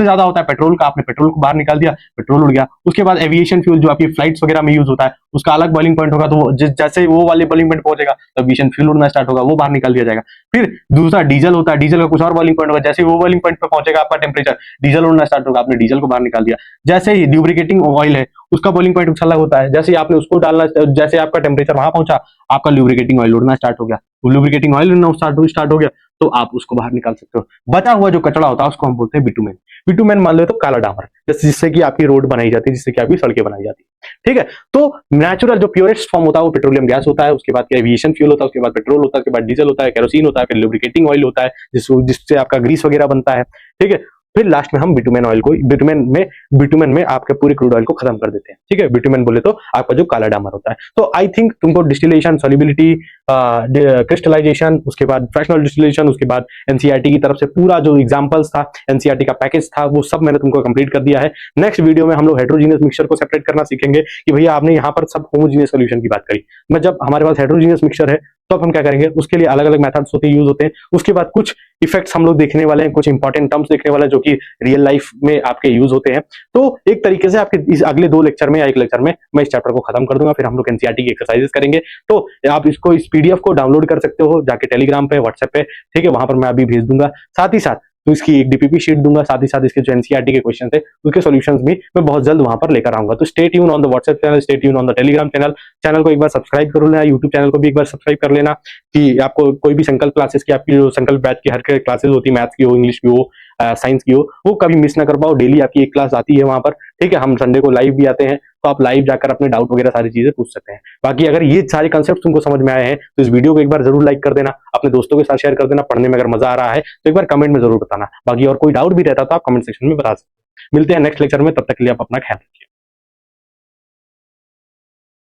ज्यादा होता है पेट्रोल का, आपने पेट्रोल को बाहर निकाल दिया, पेट्रोल उड़ गया। उसके बाद एविएशन फ्यूल जो आपकी फ्लाइट्स वगैरह में यूज होता है उसका अलग बॉइलिंग पॉइंट होगा, तो जैसे वो वाले बॉइलिंग पॉइंट पहुंचेगा तो एविएशन फ्यूल उड़ना स्टार्ट होगा, वो बाहर निकाल दिया जाएगा। फिर दूसरा डीजल होता है, डीजल का कुछ और बॉइलिंग पॉइंट होगा, जैसे वो बॉइलिंग पॉइंट पर पहुंचेगा आपका टेम्परेचर, डीजल उड़ना स्टार्ट होगा, आपने डीजल को बाहर निकाल दिया। जैसे ही ल्यूब्रिकेटिंग ऑयल है उसका बॉइलिंग पॉइंट कुछ अलग होता है, जैसे आपने उसको डालना, जैसे आपका टेम्परेचर वहां पहुंचा आपका ल्यूब्रिकेटिंग ऑयल उड़ना स्टार्ट हो गया, वो ल्यूब्रिकेटिंग ऑयल उड़ना स्टार्ट हो गया तो आप उसको बाहर निकाल सकते हो। बचा हुआ जो कचरा होता है उसको हम बोलते हैं बिटुमेन। बिटुमेन मान लो तो काला डामर, जिससे कि आपकी रोड बनाई जाती है, जिससे कि आपकी सड़कें बनाई जाती है, ठीक है। तो नेचुरल जो प्योरेस्ट फॉर्म होता है वो पेट्रोलियम गैस होता है, उसके बाद एविएशन फ्यूल होता है, उसके बाद पेट्रोल होता है, उसके बाद डीजल होता है, केरोसिन होता है, फिर लुब्रिकेटिंग ऑयल होता है जिससे आपका ग्रीस वगैरह बनता है, ठीक है। फिर लास्ट में हम बिटुमेन में आपके पूरे क्रूड ऑयल को खत्म कर देते हैं, ठीक है। बिटुमेन बोले तो आपका जो काला डामर होता है। तो आई थिंक तुमको डिस्टिलेशन, सॉल्युबिलिटी, क्रिस्टलाइजेशन, उसके बाद फ्रैक्शनल डिस्टिलेशन, उसके बाद एनसीईआरटी की तरफ से पूरा जो एग्जांपल्स था, एनसीईआरटी का पैकेज था, वो सब मैंने तुमको कंप्लीट कर दिया है। नेक्स्ट वीडियो में हम लोग हेटेरोजेनियस मिक्सचर को सेपरेट करना सीखेंगे कि भैया आपने यहाँ पर सब होमोजेनियस सॉल्यूशन की बात करी, मैं जब हमारे पास हेटेरोजेनियस मिक्सचर है तो अब हम क्या करेंगे, उसके लिए अलग अलग मेथड्स यूज होते हैं। उसके बाद कुछ इफेक्ट्स हम लोग देखने वाले हैं, कुछ इंपॉर्टेंट टर्म्स देखने वाले हैं जो कि रियल लाइफ में आपके यूज होते हैं। तो एक तरीके से आपके इस अगले 2 लेक्चर में या 1 लेक्चर में मैं इस चैप्टर को खत्म कर दूंगा, फिर हम लोग एनसीईआरटी की एक्सरसाइजेस करेंगे। तो आप इसको, इस पीडीएफ को डाउनलोड कर सकते हो जाके टेलीग्राम पे, व्हाट्सएप पे, ठीक है, वहां पर मैं अभी भेज दूंगा। साथ ही साथ तो इसकी एक डीपीपी शीट दूंगा, साथ ही साथ इसके जो एनसीईआरटी के क्वेश्चन थे उसके सॉल्यूशंस भी मैं बहुत जल्द वहां पर लेकर आऊंगा। तो stay tune on the WhatsApp channel, stay tune on the Telegram channel को एक बार सब्सक्राइब कर लेना, यूट्यूब चैनल को भी एक बार सब्सक्राइब कर लेना कि आपको कोई भी संकल्प क्लासेस की, आपकी जो संकल्प बैच की हर क्लासेस होती है, मैथ्स की हो, इंग्लिश की हो, साइंस की हो, वो कभी मिस ना कर पाओ। डेली आपकी एक क्लास आती है वहां पर, ठीक है। हम संडे को लाइव भी आते हैं, तो आप लाइव जाकर अपने डाउट वगैरह सारी चीजें पूछ सकते हैं। बाकी अगर ये सारे कंसेप्ट तुमको समझ में आए हैं तो इस वीडियो को एक बार जरूर लाइक कर देना, अपने दोस्तों के साथ शेयर कर देना। पढ़ने में अगर मजा आ रहा है तो एक बार कमेंट में जरूर बताना। बाकी और कोई डाउट भी रहता तो आप कमेंट सेक्शन में बता सकते हैं। मिलते हैं नेक्स्ट लेक्चर में, तब तक के लिए आप अपना ख्याल रखिए।